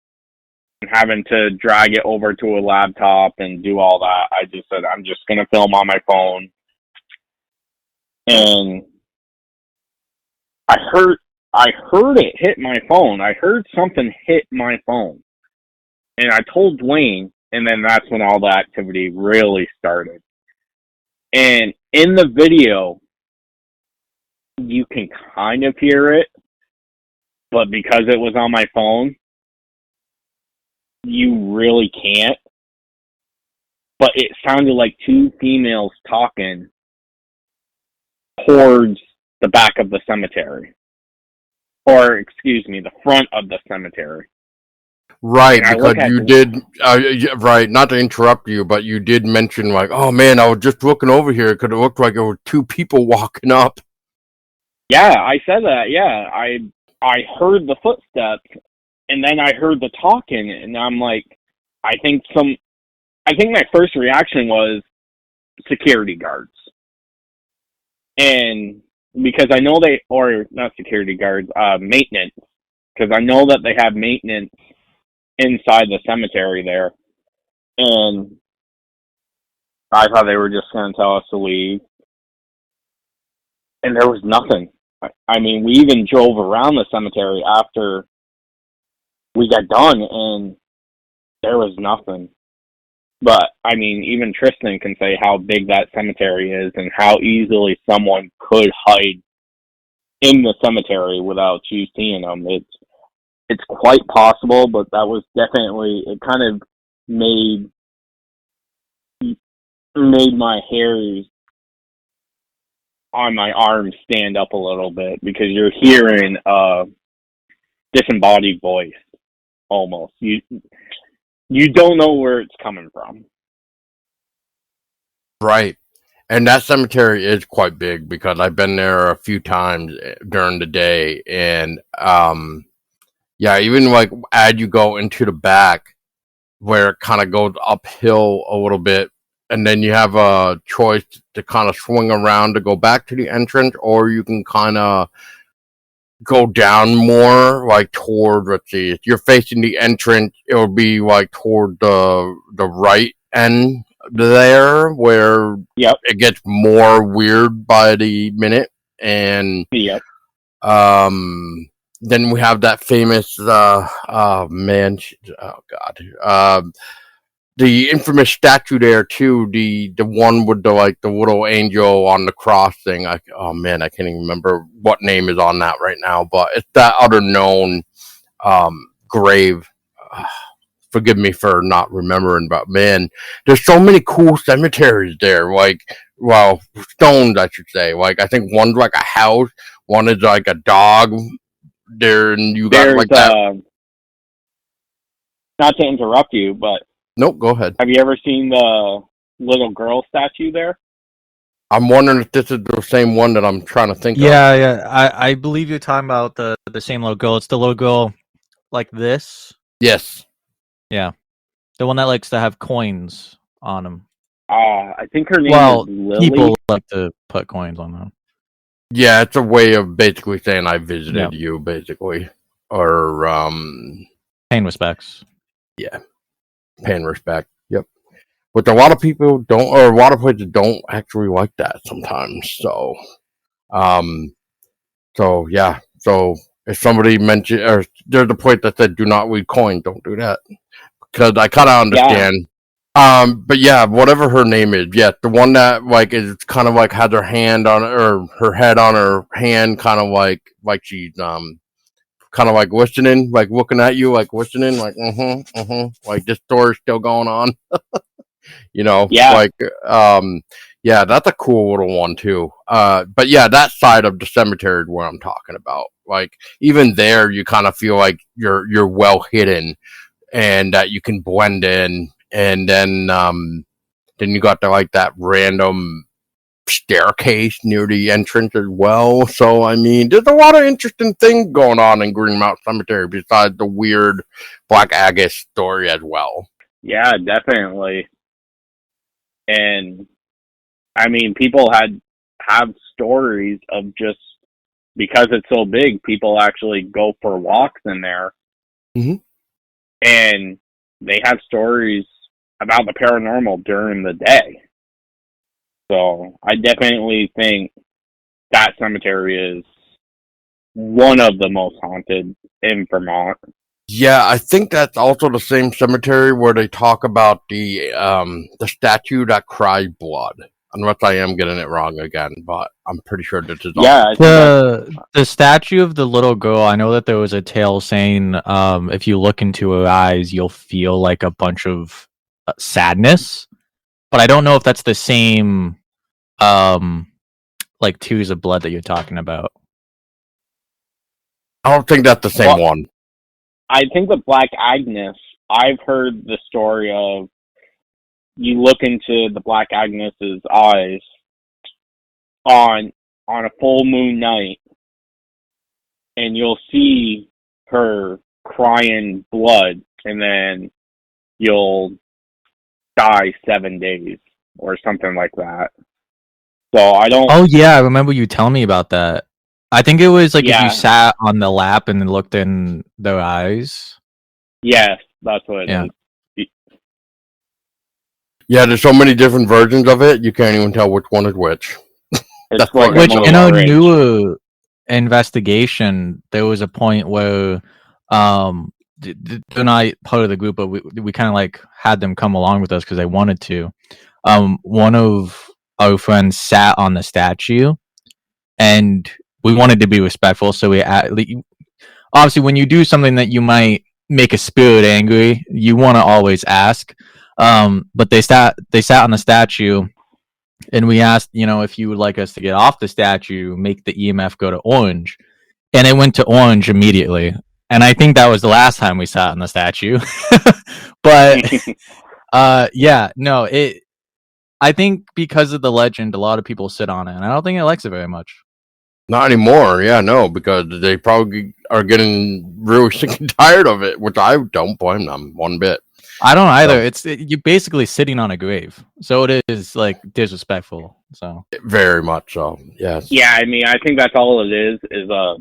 and having to drag it over to a laptop and do all that, I just said, I'm just going to film on my phone. And I heard it hit my phone. I heard something hit my phone. And I told Dwayne, and then that's when all the activity really started. And in the video, you can kind of hear it, but because it was on my phone, you really can't. But it sounded like two females talking towards the back of the cemetery. Or, excuse me, the front of the cemetery. Right, because you did, right, not to interrupt you, but you did mention, like, oh man, I was just looking over here because it looked like there were two people walking up. Yeah, I said that, yeah. I heard the footsteps, and then I heard the talking, and I'm like, I think my first reaction was security guards. And because I know not security guards, maintenance, because I know that they have maintenance inside the cemetery there, and I thought they were just going to tell us to leave, and there was nothing. I mean, we even drove around the cemetery after we got done, and there was nothing. But, I mean, even Tristen can say how big that cemetery is and how easily someone could hide in the cemetery without you seeing them. It's quite possible, but that was definitely, it kind of made my hairs on my arm stand up a little bit, because you're hearing a disembodied voice almost. You don't know where it's coming from. Right. And that cemetery is quite big, because I've been there a few times during the day, and yeah, even like as you go into the back, where it kind of goes uphill a little bit, and then you have a choice to kind of swing around to go back to the entrance, or you can kind of go down more, like toward, let's see, if you're facing the entrance, it will be like toward the right end there, where Yep. it gets more weird by the minute. And Yep. then we have that famous the infamous statue there too, the one with the little angel on the cross thing. I can't even remember what name is on that right now, but it's that other known grave. Forgive me for not remembering, but man, there's so many cool cemeteries there. Like, well, stones, I should say. Like, I think one's like a house, one is like a dog. There, and you got like that. Not to interrupt you, but nope, go ahead. Have you ever seen the little girl statue there? I'm wondering if this is the same one that I'm trying to think of. Yeah. I believe you're talking about the same little girl. It's the little girl like this. Yes. Yeah. The one that likes to have coins on them. I think her name is Lily. People like to put coins on them. Yeah, it's a way of basically saying I visited you, basically. Or, paying respects. Yeah. Paying respect. Yep. But a lot of people don't, or a lot of places don't actually like that sometimes. So, yeah. So if somebody mentioned, or there's a point that said, do not read coin, don't do that. Because I kind of understand. Yeah. But yeah, whatever her name is, yeah, the one that like is kind of like has her hand on, or her head on her hand, kind of like she's kind of like listening, like looking at you, like listening, like like this story's still going on. You know, like yeah, that's a cool little one too. But yeah, that side of the cemetery is where I'm talking about. Like even there, you kind of feel like you're well hidden, and that you can blend in. And then you got that random staircase near the entrance as well. So I mean, there's a lot of interesting things going on in Greenmount Cemetery besides the weird Black Agate story as well. Yeah, definitely. And I mean, people have stories of, just because it's so big, people actually go for walks in there. Mm-hmm. And they have stories about the paranormal during the day. So I definitely think that cemetery is one of the most haunted in Vermont. Yeah, I think that's also the same cemetery where they talk about the statue that cries blood. Unless I am getting it wrong again, but I'm pretty sure this is the statue of the little girl. I know that there was a tale saying if you look into her eyes, you'll feel like a bunch of sadness, but I don't know if that's the same like tears of blood that you're talking about. I don't think that's the same one. I think the Black Agnes, I've heard the story of, you look into the Black Agnes's eyes on a full moon night, and you'll see her crying blood, and then you'll die 7 days or something like that. So I don't. Oh yeah, I remember you telling me about that. I think it was like if you sat on the lap and looked in their eyes. Yes, That's what it is. Yeah, there's so many different versions of it, you can't even tell which one is which. It's like which in a newer investigation, there was a point where they're not part of the group, but we kind of like had them come along with us because they wanted to. One of our friends sat on the statue, and we wanted to be respectful, so we obviously when you do something that you might make a spirit angry, you want to always ask. But they sat on the statue, and we asked, if you would like us to get off the statue, make the EMF go to orange, and it went to orange immediately. And I think that was the last time we sat on the statue. But I think because of the legend, a lot of people sit on it, and I don't think it likes it very much. Not anymore, because they probably are getting really sick and tired of it, which I don't blame them one bit. I don't either. So, you're basically sitting on a grave, so it is like disrespectful. So very much so. Yes. Yeah, I mean, I think that's all it is a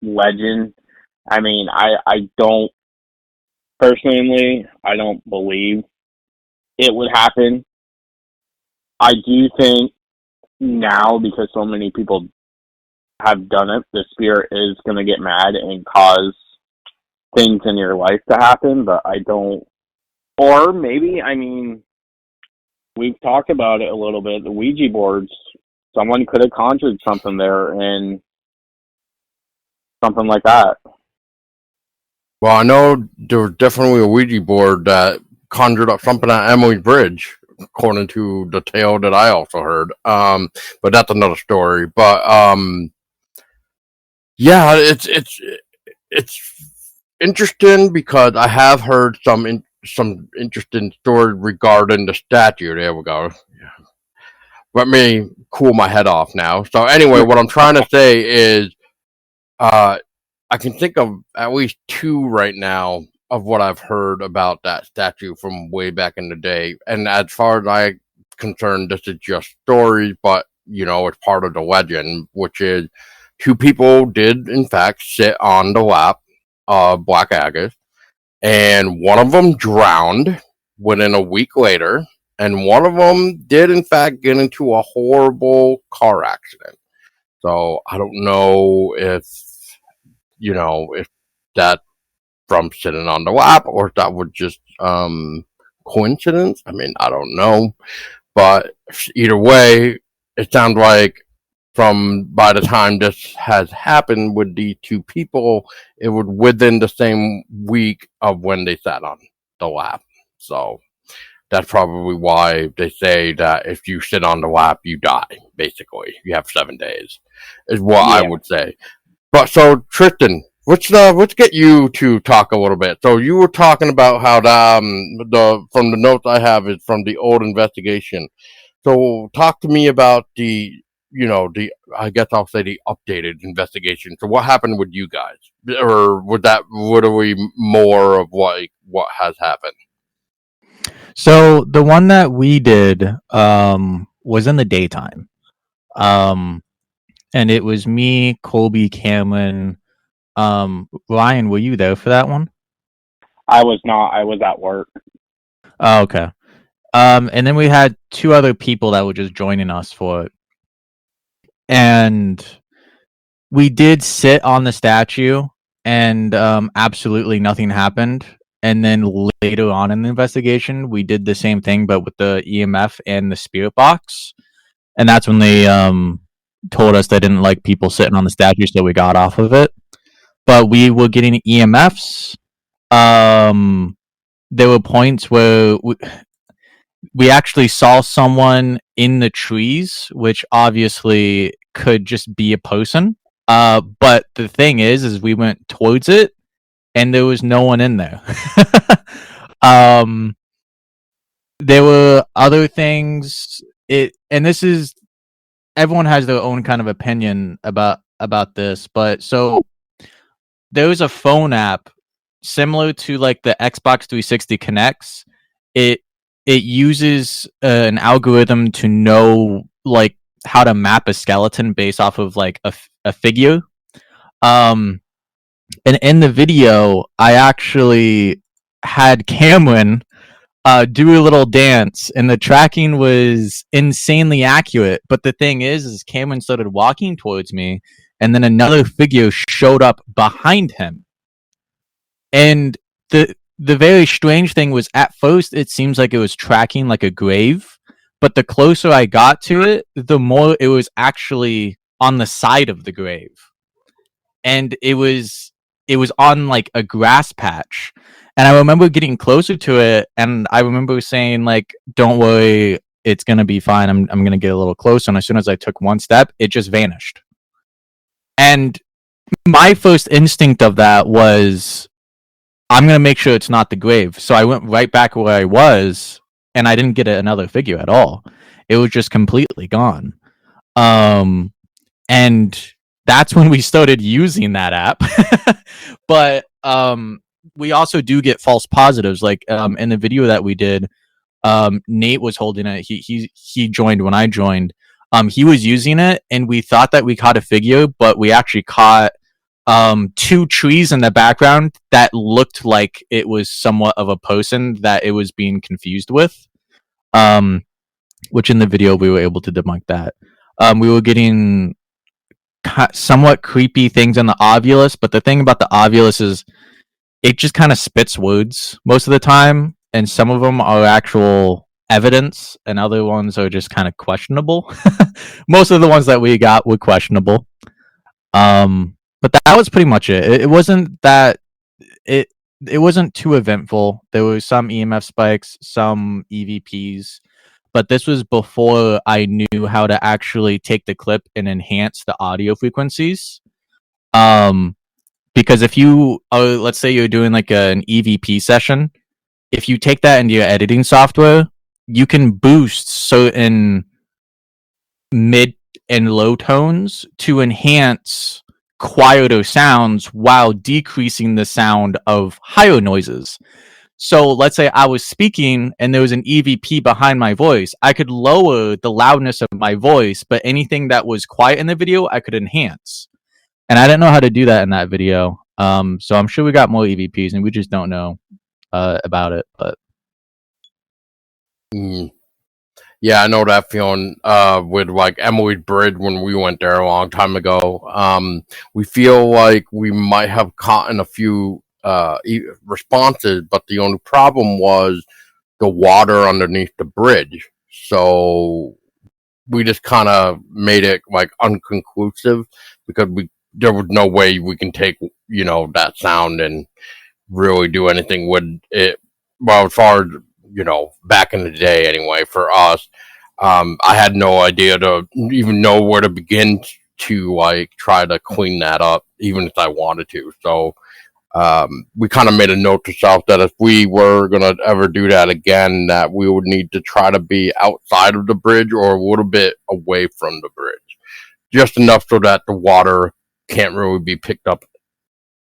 legend. I mean, I don't personally, I don't believe it would happen. I do think now, because so many people have done it, the spirit is going to get mad and cause things in your life to happen, but I don't. Or maybe, I mean, we've talked about it a little bit, the Ouija boards. Someone could have conjured something there and something like that. Well, I know there was definitely a Ouija board that conjured up something at Emily's Bridge, according to the tale that I also heard. But that's another story. But yeah, it's interesting because I have heard some interesting stories regarding the statue. There we go. Let me cool my head off now. So anyway, what I'm trying to say is, I can think of at least two right now of what I've heard about that statue from way back in the day. And as far as I'm concerned, this is just stories, but it's part of the legend, which is two people did in fact sit on the lap of Black Agus, and one of them drowned within a week later, and one of them did in fact get into a horrible car accident. So I don't know if that from sitting on the lap or if that was just coincidence. I mean, I don't know, but either way, it sounds like by the time this has happened with these two people, it was within the same week of when they sat on the lap. So that's probably why they say that if you sit on the lap, you die. Basically, you have 7 days, is what I would say. But so Tristen, let's get you to talk a little bit. So you were talking about how from the notes I have is from the old investigation. So talk to me about I guess I'll say the updated investigation. So what happened with you guys, or was that literally more of what has happened? So the one that we did was in the daytime, and it was me, Colby, Cameron. Ryan, were you there for that one? I was not. I was at work. Oh, okay. And then we had two other people that were just joining us for it. And we did sit on the statue, and absolutely nothing happened. And then later on in the investigation, we did the same thing, but with the EMF and the spirit box. And that's when they told us they didn't like people sitting on the statue, so we got off of it. But we were getting EMFs. There were points where we actually saw someone in the trees, which obviously could just be a person. But the thing is we went towards it, and there was no one in there. There were other things. And this is, everyone has their own kind of opinion about this, but so there was a phone app similar to like the Xbox 360 Connects. It uses an algorithm to know like how to map a skeleton based off of like a figure. And in the video, I actually had Cameron do a little dance, and the tracking was insanely accurate. But the thing is Cameron started walking towards me, and then another figure showed up behind him. And the very strange thing was, at first it seems like it was tracking like a grave, but the closer I got to it, the more it was actually on the side of the grave. And it was on like a grass patch. And I remember getting closer to it, and I remember saying, like, don't worry, it's gonna be fine. I'm gonna get a little closer. And as soon as I took one step, it just vanished. And my first instinct of that was, I'm gonna make sure it's not the grave. So I went right back where I was, and I didn't get another figure at all. It was just completely gone. And that's when we started using that app. But we also do get false positives. Like in the video that we did, Nate was holding it. He joined when I joined. He was using it, and we thought that we caught a figure, but we actually caught two trees in the background that looked like it was somewhat of a person that it was being confused with. Which in the video we were able to debunk that. We were getting somewhat creepy things on the Ovilus, but the thing about the Ovilus is it just kind of spits words most of the time, and some of them are actual evidence, and other ones are just kind of questionable. Most of the ones that we got were questionable. But that was pretty much it. It wasn't that it wasn't too eventful. There were some EMF spikes, some EVPs, but this was before I knew how to actually take the clip and enhance the audio frequencies. Because if you, let's say you're doing like an EVP session, if you take that into your editing software, you can boost certain mid and low tones to enhance quieter sounds while decreasing the sound of higher noises. So let's say I was speaking and there was an EVP behind my voice. I could lower the loudness of my voice, but anything that was quiet in the video, I could enhance. And I didn't know how to do that in that video. So I'm sure we got more EVPs and we just don't know about it. But Yeah, I know that feeling with like Emily Bridge when we went there a long time ago. We feel like we might have caught in a few responses, but the only problem was the water underneath the bridge. So we just kind of made it like unconclusive because there was no way we can take that sound and really do anything with it. Well, as far as back in the day, anyway, for us, I had no idea to even know where to begin to like try to clean that up, even if I wanted to. So we kind of made a note to self that if we were going to ever do that again, that we would need to try to be outside of the bridge or a little bit away from the bridge, just enough so that the water can't really be picked up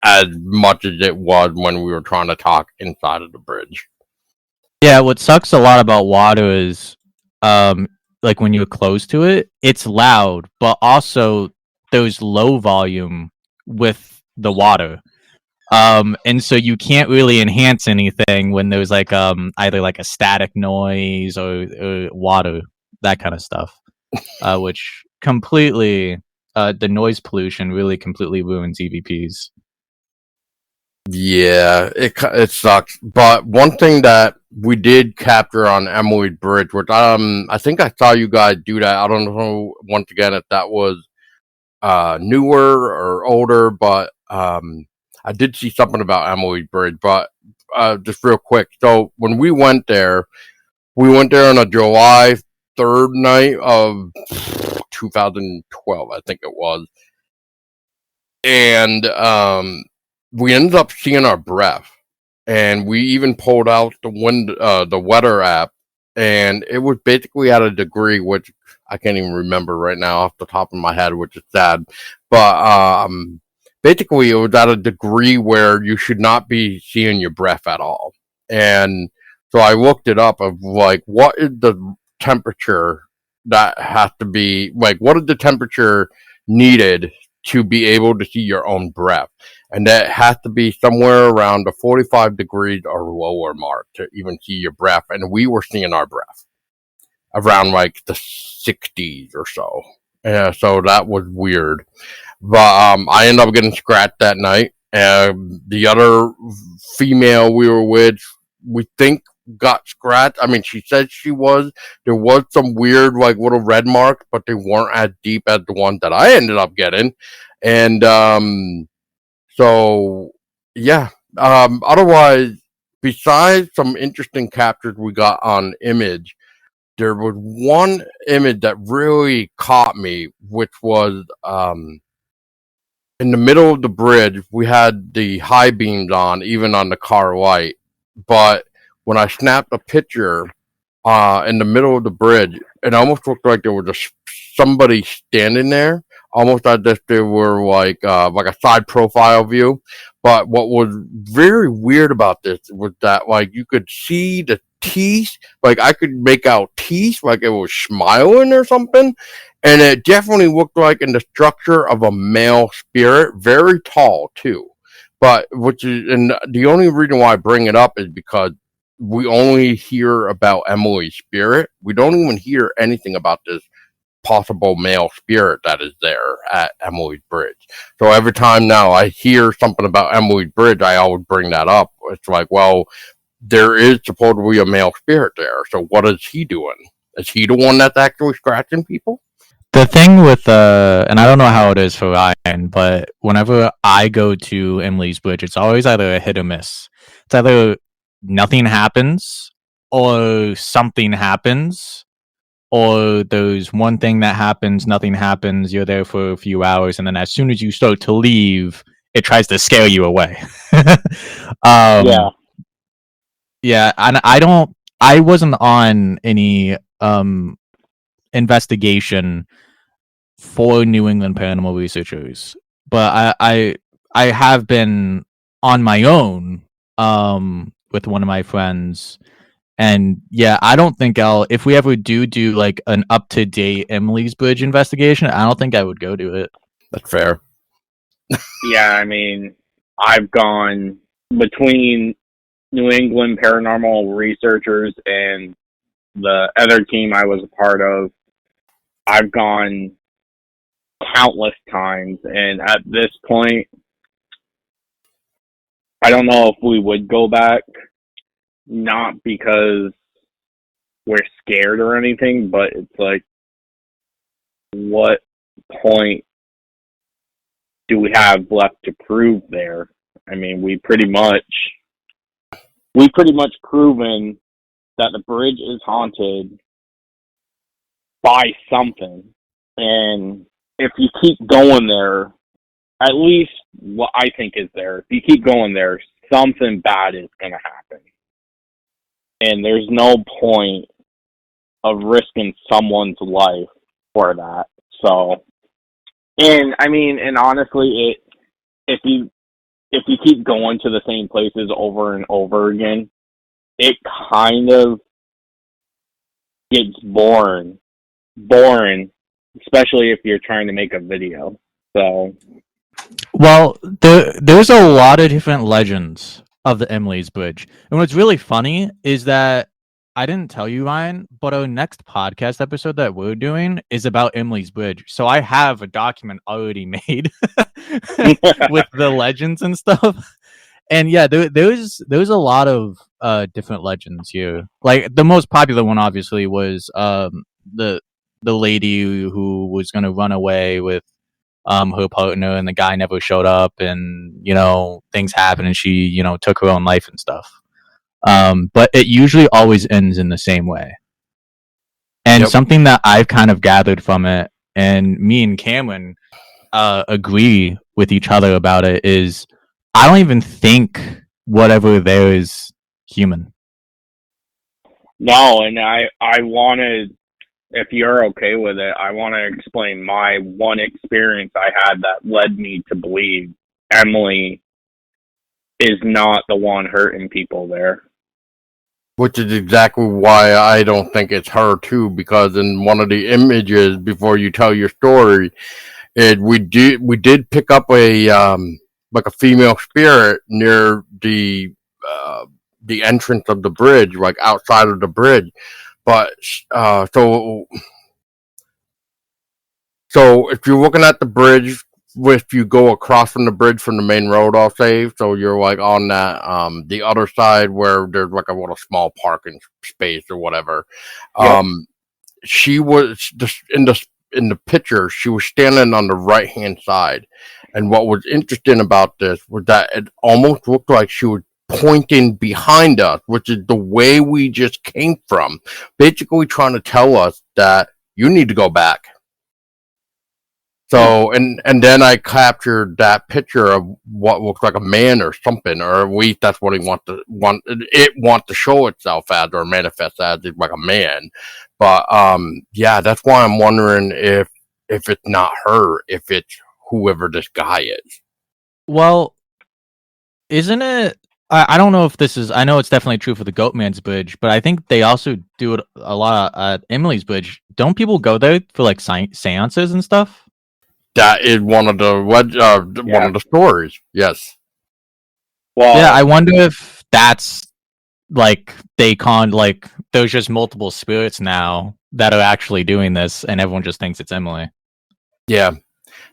as much as it was when we were trying to talk inside of the bridge. yeah, what sucks a lot about water is like when you're close to it, it's loud, but also there's low volume with the water. And so you can't really enhance anything when there's like either like a static noise or water, that kind of stuff. Which completely the noise pollution really completely ruins EVPs. Yeah, it sucks. But one thing that we did capture on Emily Bridge, which I think I saw you guys do that. I don't know once again if that was newer or older, but I did see something about Emily Bridge. But just real quick, so when we went there on a July 3rd night of 2012, I think it was, and we ended up seeing our breath, and we even pulled out the weather app, and it was basically at a degree which I can't even remember right now off the top of my head, which is sad. But basically, it was at a degree where you should not be seeing your breath at all. And so I looked it up of like, what is the temperature that has to be, like, what is the temperature needed to be able to see your own breath? and that has to be somewhere around the 45 degrees or lower mark to even see your breath. And we were seeing our breath around like the 60s or so. Yeah, so that was weird. But I ended up getting scratched that night. The other female we were with, we think got scratched. I mean, she said there was some weird like little red marks, but they weren't as deep as the ones that I ended up getting. And so yeah. Otherwise, besides some interesting captures we got on image, there was one image that really caught me, which was in the middle of the bridge. We had the high beams on, even on the car light. But when I snapped a picture in the middle of the bridge, it almost looked like there was just somebody standing there, almost as if they were like a side profile view. But what was very weird about this was that like you could see the teeth, like I could make out teeth, like it was smiling or something, and it definitely looked like in the structure of a male spirit, very tall too. But and the only reason why I bring it up is because we only hear about Emily's spirit. We don't even hear anything about this possible male spirit that is there at Emily's Bridge. So every time now I hear something about Emily's Bridge, I always bring that up. It's like, well, there is supposed to be a male spirit there. So what is he doing? Is he the one that's actually scratching people? The thing with and I don't know how it is for Ryan, but whenever I go to Emily's Bridge, it's always either a hit or miss. It's either nothing happens, or something happens, or there's one thing that happens, nothing happens, you're there for a few hours, and then as soon as you start to leave, it tries to scare you away. Yeah. Yeah, and I wasn't on any investigation for New England Paranormal Researchers, but I have been on my own with one of my friends, and yeah, I don't think if we ever do like an up to date Emily's Bridge investigation, I don't think I would go to it. That's fair. Yeah, I mean, I've gone between New England Paranormal Researchers and the other team I was a part of. I've gone countless times, and at this point, I don't know if we would go back, not because we're scared or anything, but it's like, what point do we have left to prove there? I mean, we pretty much proven that the bridge is haunted by something, and if you keep going there, at least what I think is there, if you keep going there, something bad is going to happen. And there's no point of risking someone's life for that. So, and I mean, and honestly, if you keep going to the same places over and over again, it kind of gets boring, especially if you're trying to make a video. So, well, there's a lot of different legends of the Emily's Bridge, and what's really funny is that I didn't tell you, Ryan, but our next podcast episode that we're doing is about Emily's Bridge. So I have a document already made with the legends and stuff. And yeah, there's a lot of different legends here. Like the most popular one, obviously, was the lady who was going to run away with her partner, and the guy never showed up, and things happened, and she took her own life and stuff. But it usually always ends in the same way. And something that I've kind of gathered from it, and me and Cameron agree with each other about it, is I don't even think whatever there is human. No, and I wanted, if you're okay with it, I want to explain my one experience I had that led me to believe Emily is not the one hurting people there. Which is exactly why I don't think it's her too, because in one of the images before you tell your story, we did pick up a like a female spirit near the entrance of the bridge, like outside of the bridge. But so if you're looking at the bridge, if you go across from the bridge from the main road, I'll say, so you're like on that the other side where there's like a little small parking space or whatever. Yep. She was just in the picture. She was standing on the right hand side, and what was interesting about this was that it almost looked like she was pointing behind us, which is the way we just came from, basically trying to tell us that you need to go back. So and then I captured that picture of what looks like a man or something, or at least that's what he want to show itself as or manifest as, like a man. But yeah, that's why I'm wondering if it's not her, if it's whoever this guy is. Well, isn't it? I don't know if this is. I know it's definitely true for the Goatman's Bridge, but I think they also do it a lot at Emily's Bridge. Don't people go there for like seances and stuff? That is one of the one of the stories. Yes. Well, Yeah, I wonder if that's like like there's just multiple spirits now that are actually doing this, and everyone just thinks it's Emily. Yeah,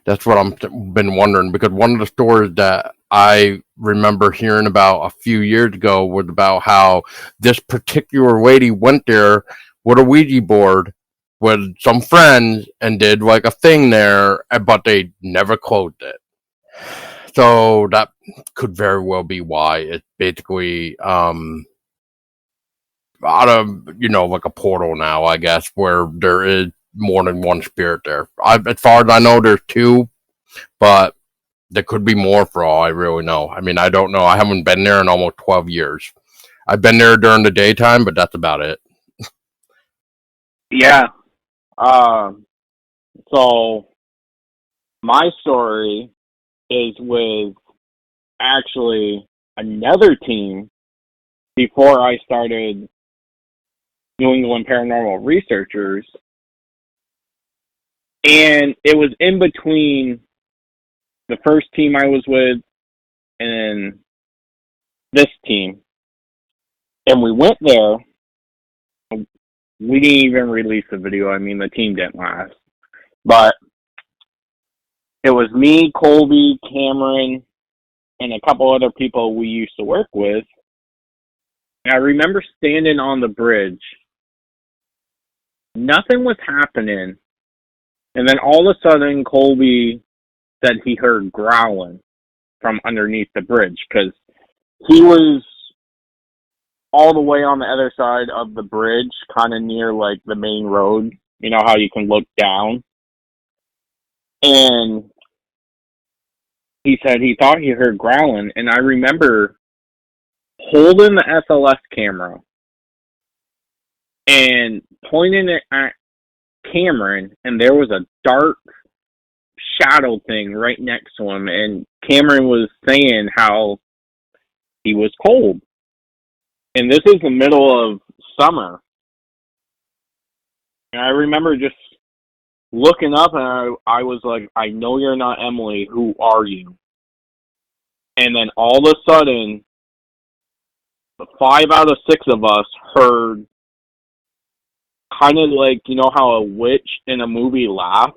that's what I'm been wondering, because one of the stories that I remember hearing about a few years ago was about how this particular lady went there with a Ouija board with some friends and did like a thing there, but they never closed it. So that could very well be why. It's basically out of, like a portal now, I guess, where there is more than one spirit there. As far as I know, there's two, but there could be more for all I really know. I mean, I don't know. I haven't been there in almost 12 years. I've been there during the daytime, but that's about it. yeah. So my story is with actually another team before I started New England Paranormal Researchers, and it was in between the first team I was with and this team. And we went there. We didn't even release the video. I mean, the team didn't last. But it was me, Colby, Cameron, and a couple other people we used to work with. And I remember standing on the bridge. Nothing was happening. And then all of a sudden, Colby said he heard growling from underneath the bridge, because he was all the way on the other side of the bridge, kind of near like the main road. You know how you can look down? And he said he thought he heard growling, and I remember holding the SLS camera and pointing it at Cameron, and there was a dark shadow thing right next to him, and Cameron was saying how he was cold. And this is the middle of summer. And I remember just looking up, and I was like, I know you're not Emily. Who are you? And then all of a sudden, 5 out of 6 of us heard kind of like, you know how a witch in a movie laughs?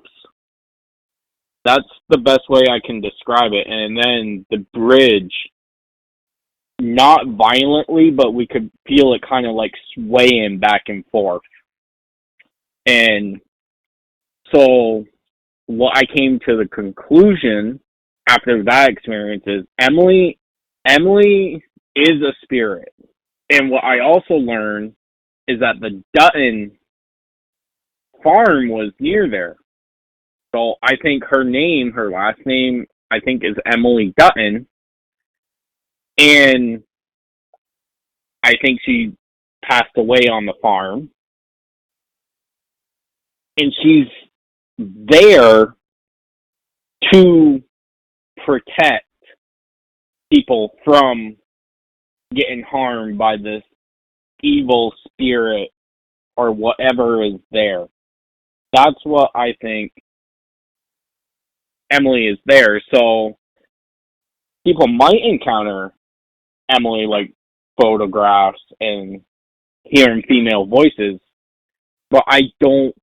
That's the best way I can describe it. And then the bridge, not violently, but we could feel it kind of like swaying back and forth. And so what I came to the conclusion after that experience is Emily is a spirit. And what I also learned is that the Dutton farm was near there. So I think her last name, I think is Emily Dutton. And I think she passed away on the farm. And she's there to protect people from getting harmed by this evil spirit or whatever is there. That's what I think Emily is there. So people might encounter Emily, like photographs and hearing female voices, but I don't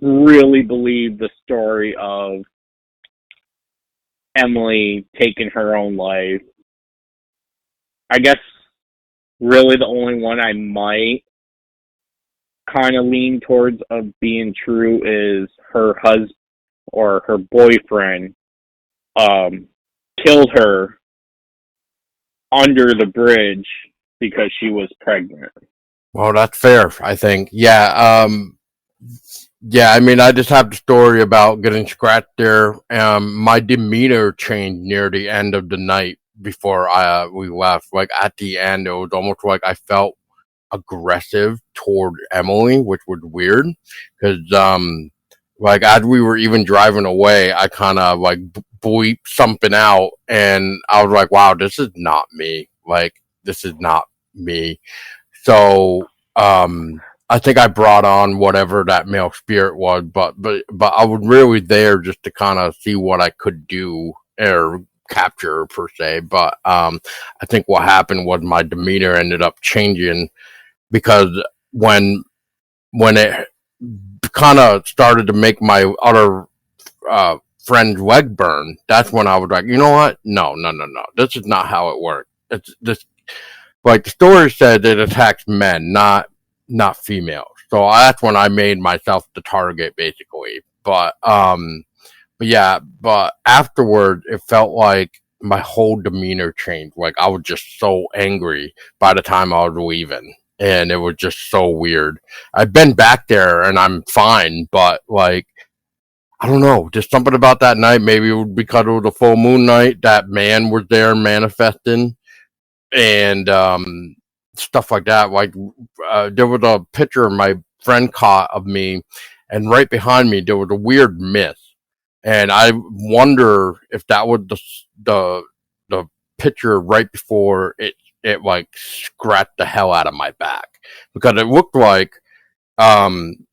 really believe the story of Emily taking her own life. I guess really the only one I might kind of lean towards of being true is her husband or her boyfriend killed her under the bridge because she was pregnant. Well, that's fair, I think. Yeah, yeah, I mean, I just have the story about getting scratched there. My demeanor changed near the end of the night before we left. Like, at the end, it was almost like I felt aggressive toward Emily, which was weird. Because, like, as we were even driving away, I kind of, like, bleeped something out. And I was like, wow, this is not me. Like, this is not me. So, I think I brought on whatever that male spirit was, but I was really there just to kind of see what I could do or capture per se. But I think what happened was my demeanor ended up changing because when it kind of started to make my other friend's leg burn, that's when I was like, you know what? No. This is not how it works. It's this. Like the story said, it attacks men, not females. So that's when I made myself the target, basically. But yeah. But afterward, it felt like my whole demeanor changed. Like I was just so angry by the time I was leaving, and it was just so weird. I've been back there, and I'm fine. But like, I don't know, just something about that night. Maybe it was because it was a full moon night. That man was there manifesting. And stuff like that. Like there was a picture my friend caught of me, and right behind me there was a weird mist, and I wonder if that was the picture right before it like scratched the hell out of my back, because it looked like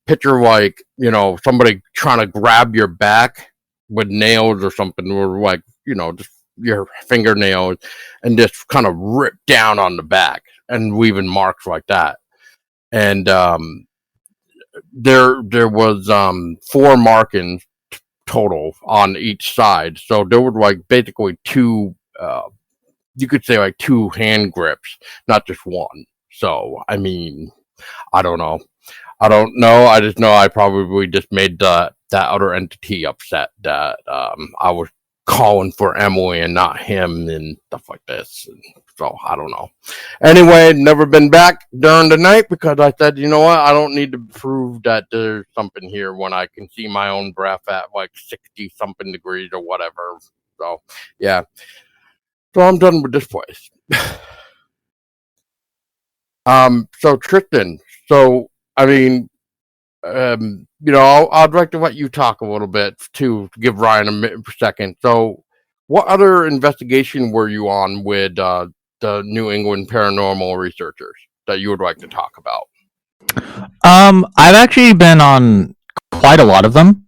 picture like, you know, somebody trying to grab your back with nails or something, or like, you know, just your fingernails, and just kind of rip down on the back and leaving marks like that. And there was 4 markings total on each side, so there was like basically 2, you could say like 2 hand grips, not just one. So I mean, I don't know. I just know I probably just made that other entity upset that I was calling for Emily and not him and stuff like this. And so I don't know. Anyway, never been back during the night because I said, you know what? I don't need to prove that there's something here when I can see my own breath at like 60 something degrees or whatever. So yeah. So I'm done with this place. So Tristen, so I mean, you know, I'd like to let you talk a little bit too, to give Ryan a second. So, what other investigation were you on with the New England Paranormal Researchers that you would like to talk about? I've actually been on quite a lot of them.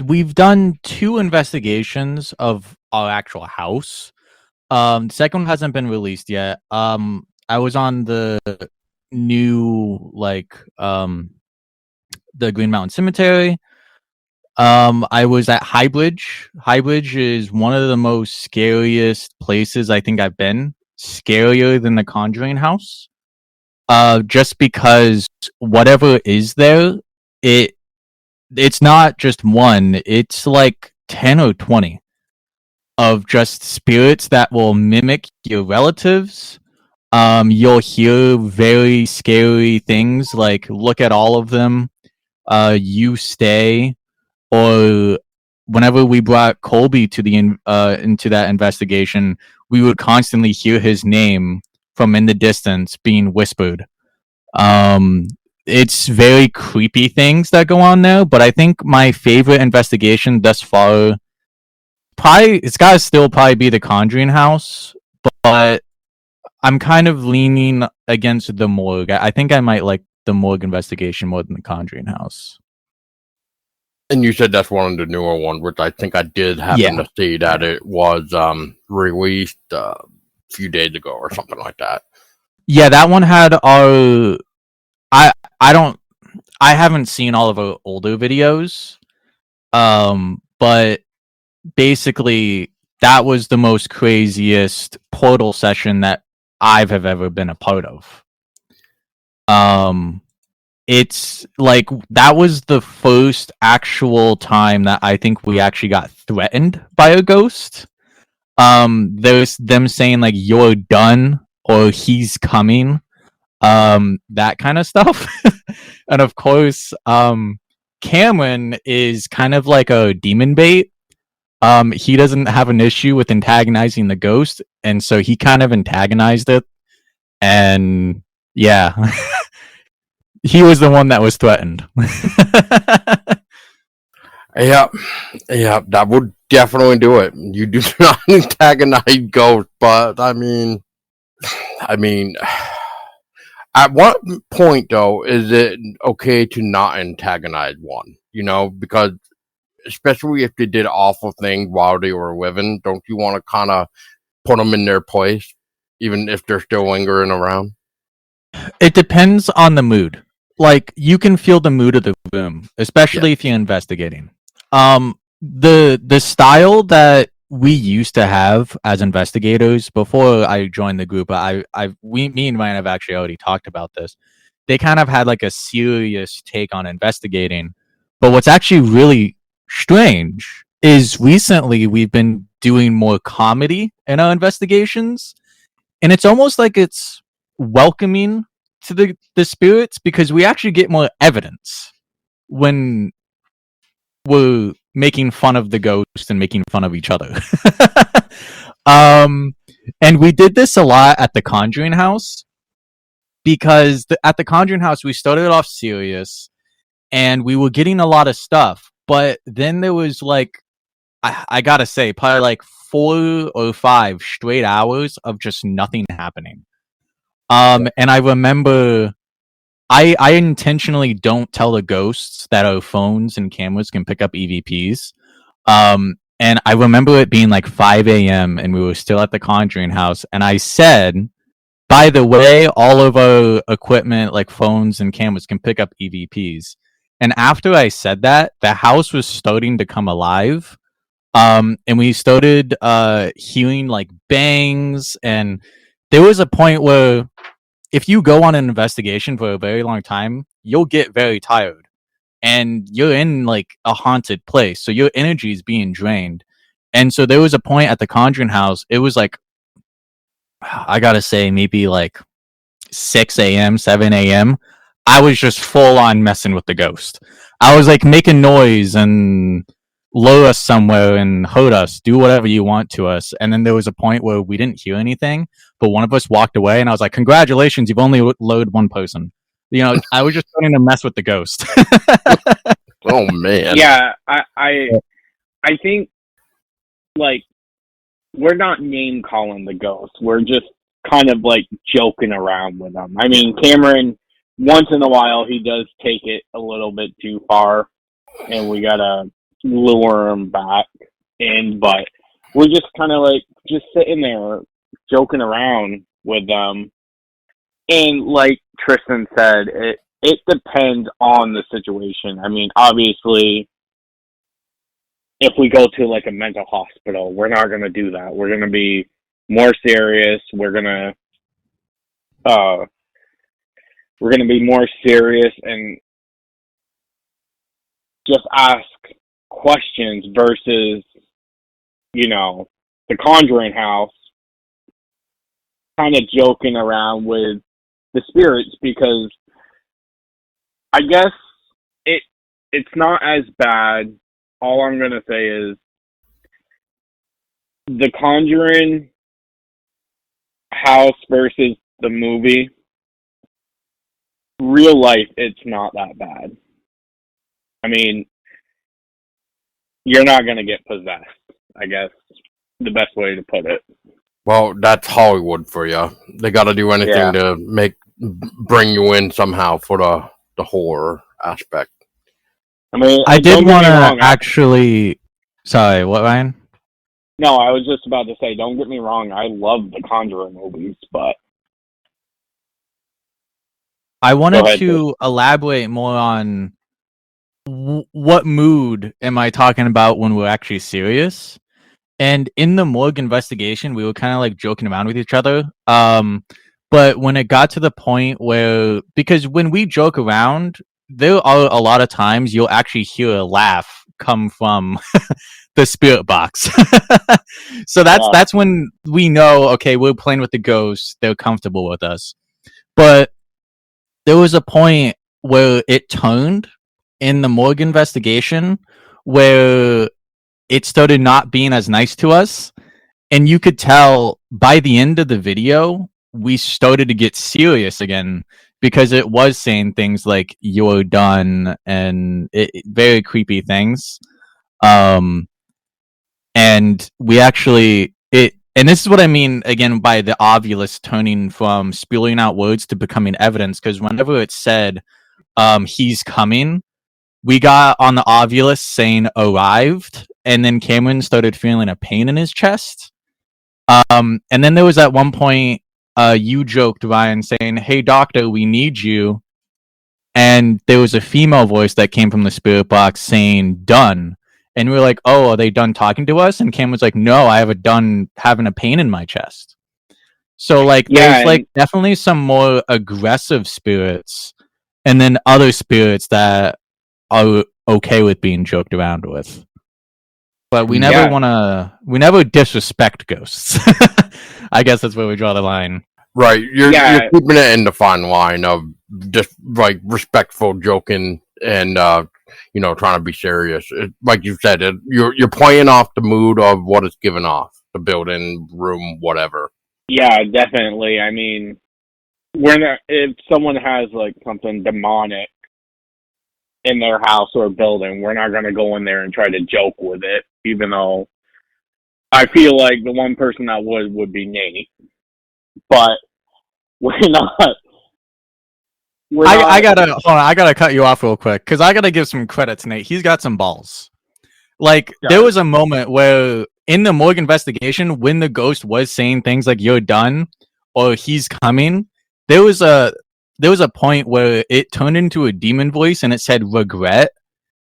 We've done 2 investigations of our actual house. The second one hasn't been released yet. I was on the new the Green Mountain Cemetery. I was at Highbridge. Highbridge is one of the most scariest places I think I've been. Scarier than the Conjuring House. Just because whatever is there, it's not just one, it's like 10 or 20 of just spirits that will mimic your relatives. You'll hear very scary things like "look at all of them," "you stay," or whenever we brought Colby to the into that investigation, we would constantly hear his name from in the distance being whispered. It's very creepy things that go on there, but I think my favorite investigation thus far, probably it's gotta still probably be the Conjuring House, but I'm kind of leaning against the morgue. I think I might like the morgue investigation more than the Conjuring House. And you said that's one of the newer ones, which I think I did happen to see that it was released a few days ago or something like that. Yeah, that one had our. I haven't seen all of our older videos, but basically that was the most craziest portal session that I've have ever been a part of. It's like that was the first actual time that I think we actually got threatened by a ghost. There's them saying like you're done or he's coming, that kind of stuff. And of course, Cameron is kind of like a demon bait. He doesn't have an issue with antagonizing the ghost, and so he kind of antagonized it. And yeah, he was the one that was threatened. Yeah, that would definitely do it. You do not antagonize ghosts, but I mean, at what point though is it okay to not antagonize one? You know, because especially if they did awful things while they were living, don't you want to kind of put them in their place, even if they're still lingering around? It depends on the mood. Like you can feel the mood of the room, especially if you're investigating. The style that we used to have as investigators before I joined the group, me and Ryan have actually already talked about this. They kind of had like a serious take on investigating, but what's actually really strange is recently we've been doing more comedy in our investigations, and it's almost like it's welcoming to the spirits because we actually get more evidence when we're making fun of the ghost and making fun of each other. And we did this a lot at the Conjuring House because at the Conjuring House we started off serious and we were getting a lot of stuff, but then there was like I gotta say probably like 4 or 5 straight hours of just nothing happening. And I remember I intentionally don't tell the ghosts that our phones and cameras can pick up EVPs. And I remember it being like 5 a.m. and we were still at the Conjuring House. And I said, by the way, all of our equipment, like phones and cameras, can pick up EVPs. And after I said that, the house was starting to come alive. And we started hearing like bangs. And there was a point where if you go on an investigation for a very long time, you'll get very tired and you're in like a haunted place. So your energy is being drained. And so there was a point at the Conjuring House, it was like, I gotta say, maybe like 6 a.m., 7 a.m. I was just full on messing with the ghost. I was like making noise and lure us somewhere and hurt us, do whatever you want to us. And then there was a point where we didn't hear anything, but one of us walked away and I was like, congratulations, you've only lured one person. You know, I was just starting to mess with the ghost. Oh man. Yeah, I think like we're not name calling the ghosts. We're just kind of like joking around with them. I mean, Cameron, once in a while, he does take it a little bit too far, and we gotta lure him back in. But we're just kind of like just sitting there joking around with them. And like Tristen said, it depends on the situation. I mean, obviously, if we go to like a mental hospital, we're not going to do that. We're going to be more serious. We're going to be more serious and just ask questions versus, you know, the Conjuring House kind of joking around with the spirits, because I guess it's not as bad. All I'm going to say is the Conjuring House versus the movie, real life, it's not that bad. I mean, you're not going to get possessed, I guess, the best way to put it. Well, that's Hollywood for you. They got to do anything to bring you in somehow for the horror aspect. I mean, I did don't get want me to wrong. actually. Sorry, what, Ryan? No, I was just about to say, don't get me wrong. I love the Conjuring movies, but I go wanted ahead. to elaborate more on what mood am I talking about when we're actually serious. And in the morgue investigation, we were kind of like joking around with each other. But when it got to the point where, because when we joke around, there are a lot of times you'll actually hear a laugh come from the spirit box. So that's when we know, okay, we're playing with the ghosts, they're comfortable with us. But there was a point where it turned in the morgue investigation where it started not being as nice to us, and you could tell by the end of the video we started to get serious again, because it was saying things like "you're done" and very creepy things. And we actually it and this is what I mean again by the obvious turning from spewing out words to becoming evidence, because whenever it said he's coming, we got on the ovulus saying arrived, and then Cameron started feeling a pain in his chest. And then there was at one point, you joked, Ryan, saying, "Hey, doctor, we need you." And there was a female voice that came from the spirit box saying, "Done." And we were like, "Oh, are they done talking to us?" And Cam was like, "No, I have a done having a pain in my chest." So, like, there's like definitely some more aggressive spirits, and then other spirits that are okay with being joked around with. But we never disrespect ghosts. I guess that's where we draw the line. Right, you're keeping it in the fine line of just like respectful joking and trying to be serious. Like you said, you're playing off the mood of what it's given off, the building, room, whatever. Yeah, definitely. I mean, if someone has like something demonic in their house or building, we're not going to go in there and try to joke with it, even though I feel like the one person that would be Nate. But we're not. I gotta cut you off real quick, because I gotta give some credit to Nate. He's got some balls. Like, there was a moment where in the morgue investigation, when the ghost was saying things like "you're done" or "he's coming," there was a point where it turned into a demon voice and it said "regret,"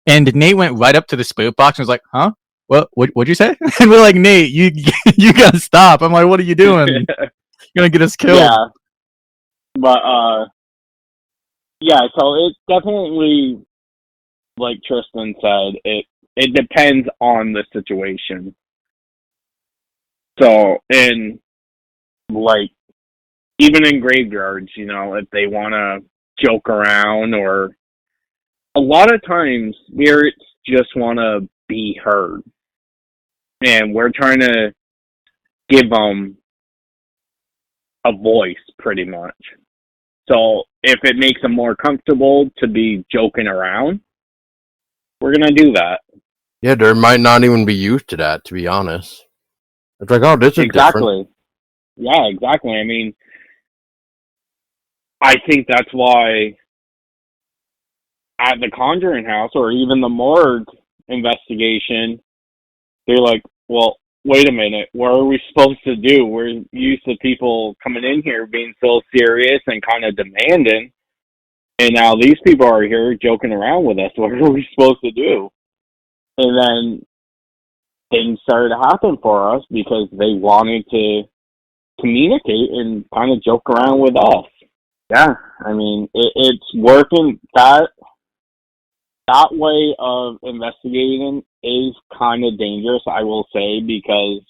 and Nate went right up to the spirit box and was like, "Huh? What'd you say?" And we're like, "Nate, you gotta stop." I'm like, "What are you doing? You're gonna get us killed." Yeah, but yeah. So it definitely, like Tristen said, it depends on the situation. So in like even in graveyards, if they want to joke around, or a lot of times spirits just want to be heard, and we're trying to give them a voice, pretty much. So if it makes them more comfortable to be joking around, we're gonna do that. Yeah, they might not even be used to that, to be honest. It's like, oh, this is different. Yeah, exactly. I mean, I think that's why at the Conjuring House or even the morgue investigation, they're like, well, wait a minute, what are we supposed to do? We're used to people coming in here being so serious and kind of demanding, and now these people are here joking around with us. What are we supposed to do? And then things started to happen for us because they wanted to communicate and kind of joke around with us. Yeah, I mean, it's working. That way of investigating is kind of dangerous, I will say, because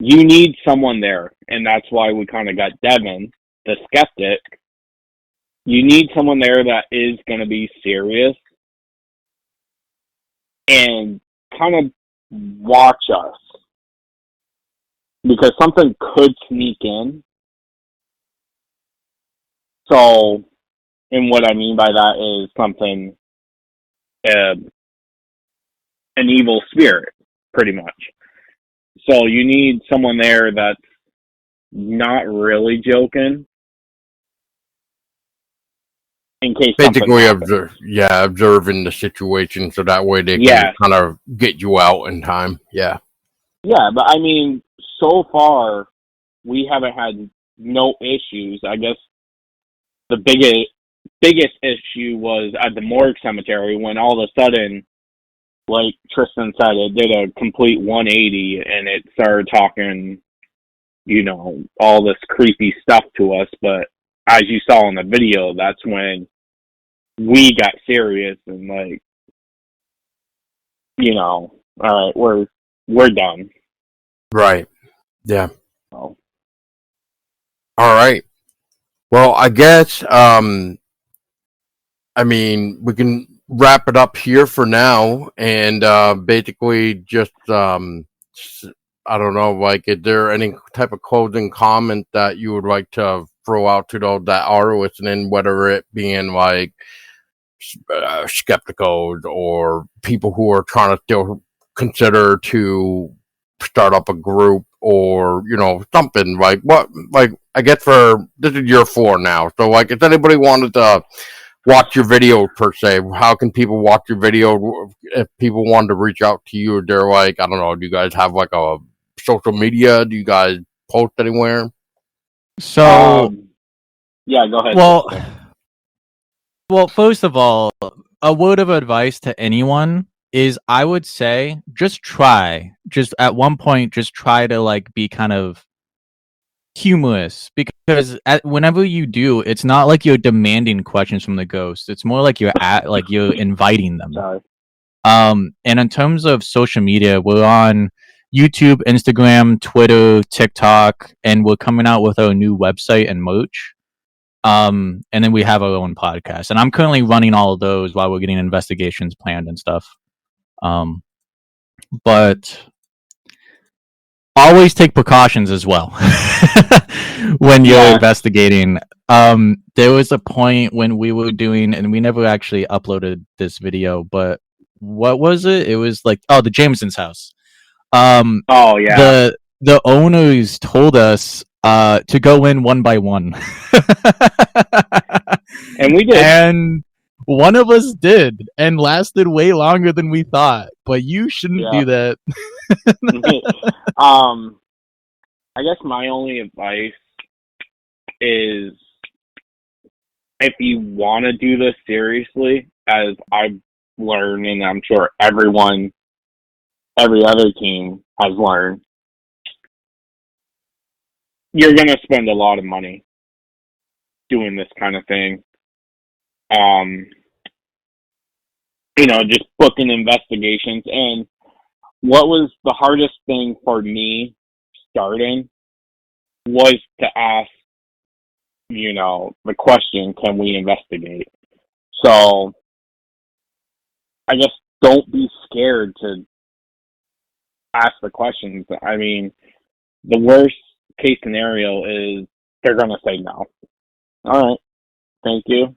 you need someone there, and that's why we kind of got Devin, the skeptic. You need someone there that is going to be serious and kind of watch us, because something could sneak in. So, and what I mean by that is something, an evil spirit, pretty much. So you need someone there that's not really joking, in case something Basically, happens. observing the situation so that way they can Yeah, kind of get you out in time. Yeah. yeah, but I mean, so far we haven't had no issues. I guess the biggest issue was at the morgue cemetery when all of a sudden, like Tristen said, it did a complete 180 and it started talking, all this creepy stuff to us. But as you saw in the video, that's when we got serious and like, all right, we're done. Right. Yeah. So, All right. Well, I guess I mean we can wrap it up here for now, and basically just I don't know, like, is there any type of closing comment that you would like to throw out to those that are listening, whether it being like skeptical or people who are trying to still consider to start up a group, or something like what, like, I guess for this is year 4 now, so like if anybody wanted to watch your video per se, how can people watch your video? If people wanted to reach out to you, they're like, I don't know, do you guys have like a social media? Do you guys post anywhere? So, yeah, go ahead. well, Tristan. well, first of all, a word of advice to anyone is I would say just try. Just at one point, just try to like be kind of humorous, because whenever you do, it's not like you're demanding questions from the ghost. It's more like you're inviting them. Sorry. And in terms of social media, we're on YouTube, Instagram, Twitter, TikTok, and we're coming out with our new website and merch. And then we have our own podcast, and I'm currently running all of those while we're getting investigations planned and stuff. But always take precautions as well when you're investigating. There was a point when we were doing, and we never actually uploaded this video, but what was it? It was like, the Jameson's house. Oh yeah. The owners told us to go in one by one. And we did. And one of us did, and lasted way longer than we thought. But you shouldn't do that. I guess my only advice is, if you want to do this seriously, as I've learned, and I'm sure every other team has learned, you're going to spend a lot of money doing this kind of thing. Just booking investigations. And what was the hardest thing for me starting was to ask, the question, can we investigate? So I guess don't be scared to ask the questions. I mean, the worst case scenario is they're going to say no. All right. Thank you.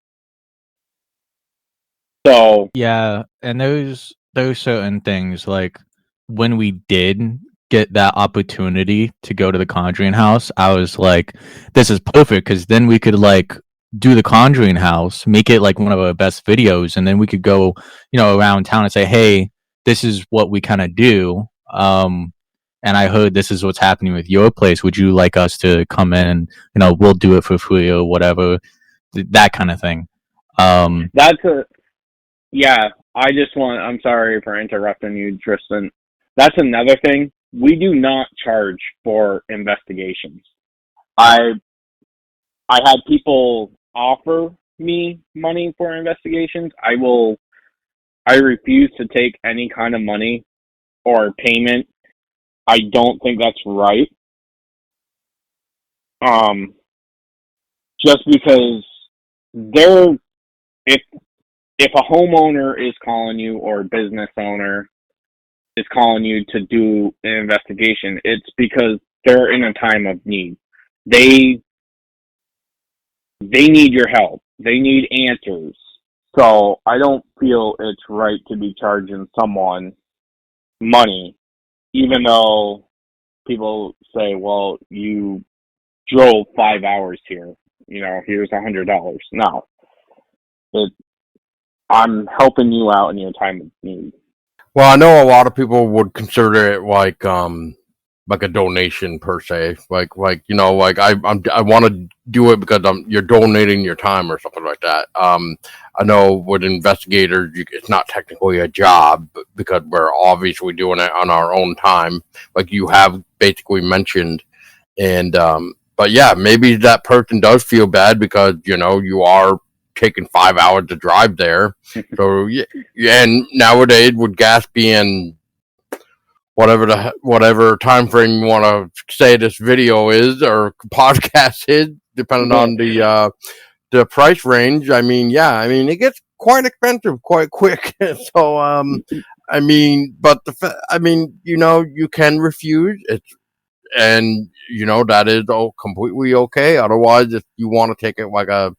So yeah, and there's certain things, like when we did get that opportunity to go to the Conjuring House, I was like, this is perfect, because then we could like do the Conjuring House, make it like one of our best videos, and then we could go, around town and say, hey, this is what we kind of do. And I heard this is what's happening with your place. Would you like us to come in and, we'll do it for free or whatever, that kind of thing. Yeah, I'm sorry for interrupting you, Tristen. That's another thing. We do not charge for investigations. I had people offer me money for investigations. I refuse to take any kind of money or payment. I don't think that's right. Just because if a homeowner is calling you, or a business owner is calling you to do an investigation, it's because they're in a time of need. They need your help. They need answers. So I don't feel it's right to be charging someone money, even though people say, well, you drove 5 hours here, here's $100. No. I'm helping you out in your time of need. Well, I know a lot of people would consider it like a donation per se, like you know, like I want to do it because you're donating your time or something like that. I know with investigators, it's not technically a job because we're obviously doing it on our own time, like you have basically mentioned, and but yeah, maybe that person does feel bad because you know you are taking 5 hours to drive there. So yeah, and nowadays with gas being whatever time frame you want to say this video is or podcast is, depending on the price range. I mean, yeah, I mean it gets quite expensive quite quick. So I mean, but I mean, you know, you can refuse it, and you know that is completely okay. Otherwise, if you want to take it like a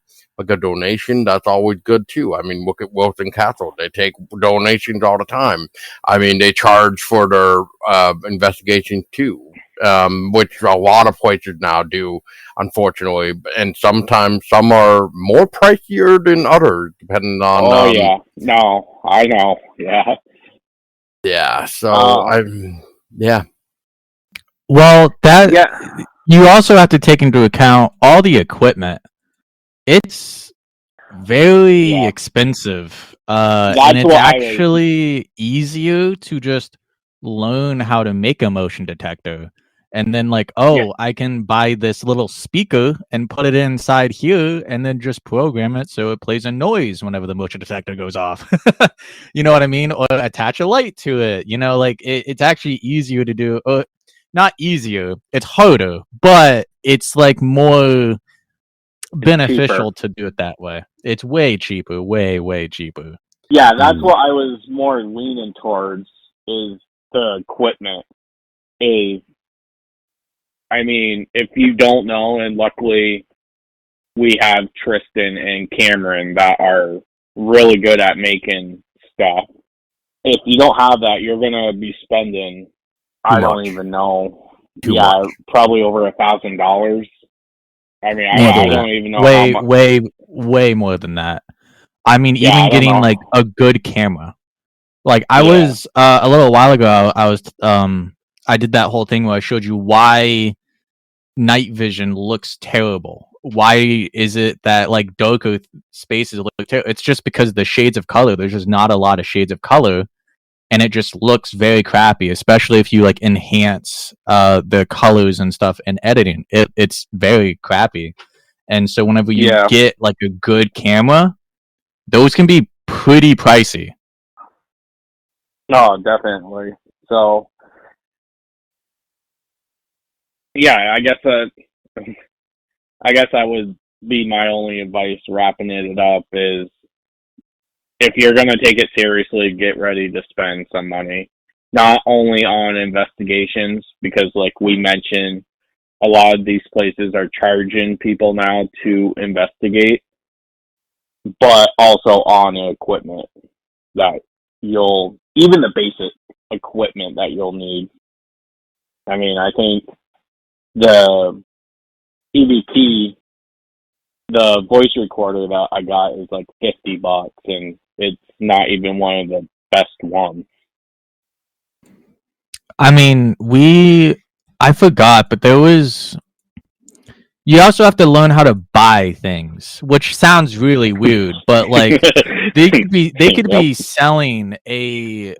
donation, that's always good too. I mean, look at Wilson Castle; they take donations all the time. I mean, they charge for their investigations too, which a lot of places now do, unfortunately. And sometimes some are more pricier than others, depending on. Oh yeah, no, I know, yeah, yeah. So yeah. Well, you also have to take into account all the equipment. It's very expensive, and it's actually easier to just learn how to make a motion detector. And then I can buy this little speaker and put it inside here and then just program it so it plays a noise whenever the motion detector goes off. You know what I mean? Or attach a light to it. You know, it's actually easier to do. Not easier, it's harder, but it's more beneficial to do it that way. It's way cheaper, way cheaper. Yeah, that's what I was more leaning towards, is the equipment. I mean, if you don't know, and luckily we have Tristen and Cameron that are really good at making stuff. If you don't have that, you're going to be spending, I don't even know, probably over $1,000. I mean, I don't even know how much. Way more than that. I mean, even getting a good camera. I was a little while ago, I did that whole thing where I showed you why night vision looks terrible. Why is it that darker spaces look terrible? It's just because the shades of color. There's just not a lot of shades of color, and it just looks very crappy, especially if you enhance the colors and stuff in editing. It's very crappy. And so whenever you get a good camera, those can be pretty pricey. No, definitely. So yeah, I guess that would be my only advice wrapping it up is, if you're going to take it seriously, get ready to spend some money, not only on investigations, because like we mentioned, a lot of these places are charging people now to investigate, but also on equipment that even the basic equipment that you'll need. I mean, I think the EVP, the voice recorder that I got is like $50, and it's not even one of the best ones. I mean, I forgot, but you also have to learn how to buy things, which sounds really weird, but they could be selling a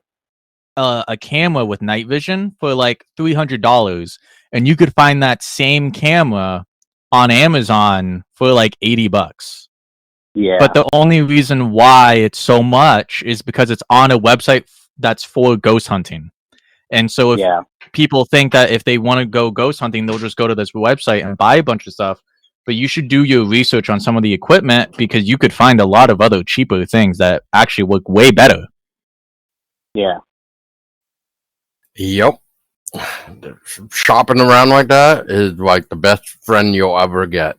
camera with night vision for $300, and you could find that same camera on Amazon for $80. Yeah. But the only reason why it's so much is because it's on a website that's for ghost hunting. And so if people think that if they want to go ghost hunting, they'll just go to this website and buy a bunch of stuff. But you should do your research on some of the equipment, because you could find a lot of other cheaper things that actually look way better. Yeah. Yep. Shopping around like that is the best friend you'll ever get.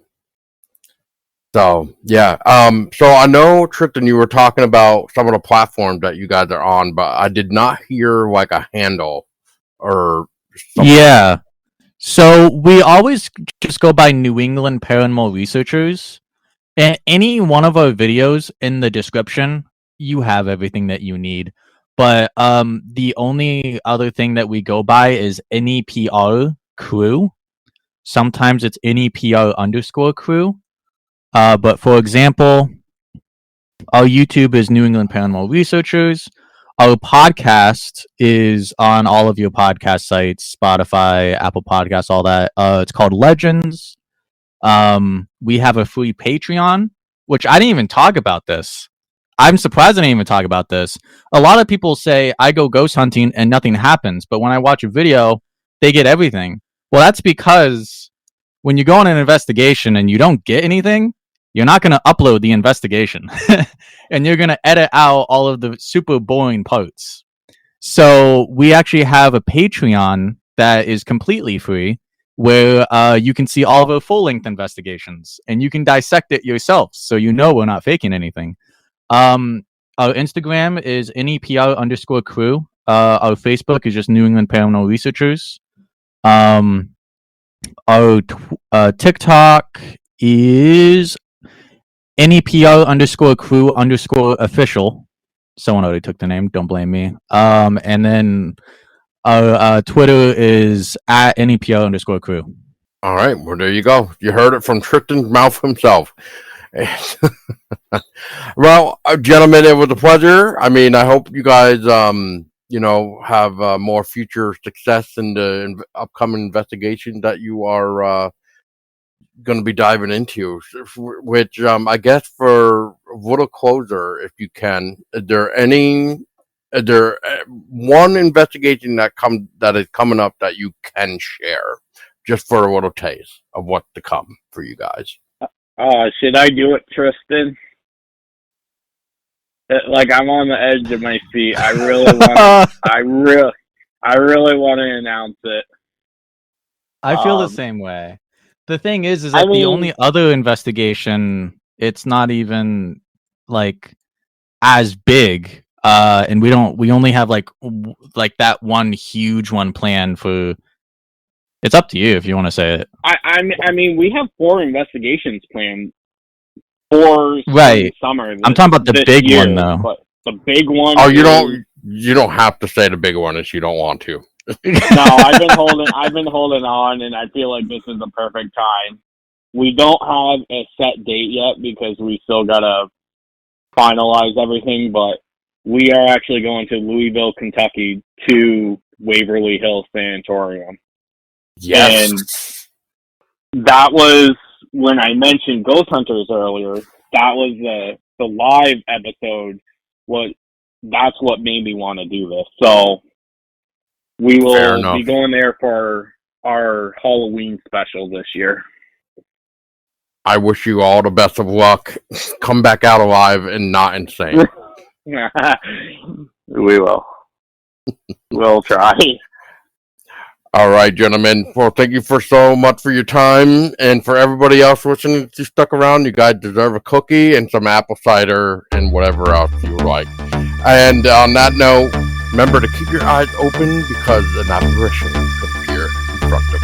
So yeah. So I know, Tristen, you were talking about some of the platforms that you guys are on, but I did not hear a handle or something. Yeah. So we always just go by New England Paranormal Researchers. Any one of our videos in the description, you have everything that you need. But the only other thing that we go by is NEPR crew. Sometimes it's NEPR_crew. But for example, our YouTube is New England Paranormal Researchers. Our podcast is on all of your podcast sites, Spotify, Apple Podcasts, all that. It's called Legends. We have a free Patreon, which I didn't even talk about this. I'm surprised I didn't even talk about this. A lot of people say I go ghost hunting and nothing happens, but when I watch a video, they get everything. Well, that's because when you go on an investigation and you don't get anything, you're not going to upload the investigation and you're going to edit out all of the super boring parts. So we actually have a Patreon that is completely free where you can see all of our full-length investigations and you can dissect it yourself so you know we're not faking anything. Our Instagram is NEPR_crew. Our Facebook is just New England Paranormal Researchers. Our TikTok is NEPR_crew_official. Someone already took the name. Don't blame me. And then our Twitter is at NEPR_crew. All right. Well, there you go. You heard it from Tristen's mouth himself. Well, gentlemen, it was a pleasure. I mean, I hope you guys, have more future success in the upcoming investigation that you are going to be diving into. Which, I guess, for little closer, if you can, is there one investigation that is coming up that you can share, just for a little taste of what's to come for you guys? Should I do it, Tristen? Like, I'm on the edge of my seat. I really want. I really want to announce it. I feel the same way. The thing is that the only other investigation, it's not even like as big, and we only have like that one huge one planned for. It's up to you if you want to say it. I mean, we have 4 investigations planned for summer. I'm talking about the big one, though. But the big one. Oh, you don't have to say the big one if you don't want to. No, I've been holding on, and I feel like this is the perfect time. We don't have a set date yet because we still gotta finalize everything, but we are actually going to Louisville, Kentucky, to Waverly Hills Sanatorium. Yes. And that was when I mentioned Ghost Hunters earlier. That was the live episode. That's what made me want to do this. So we will be going there for our Halloween special this year. I wish you all the best of luck. Come back out alive and not insane. We will. We'll try. All right, gentlemen. Well, thank you so much for your time. And for everybody else listening that you stuck around, you guys deserve a cookie and some apple cider and whatever else you like. And on that note, remember to keep your eyes open because an apparition could appear in front of you.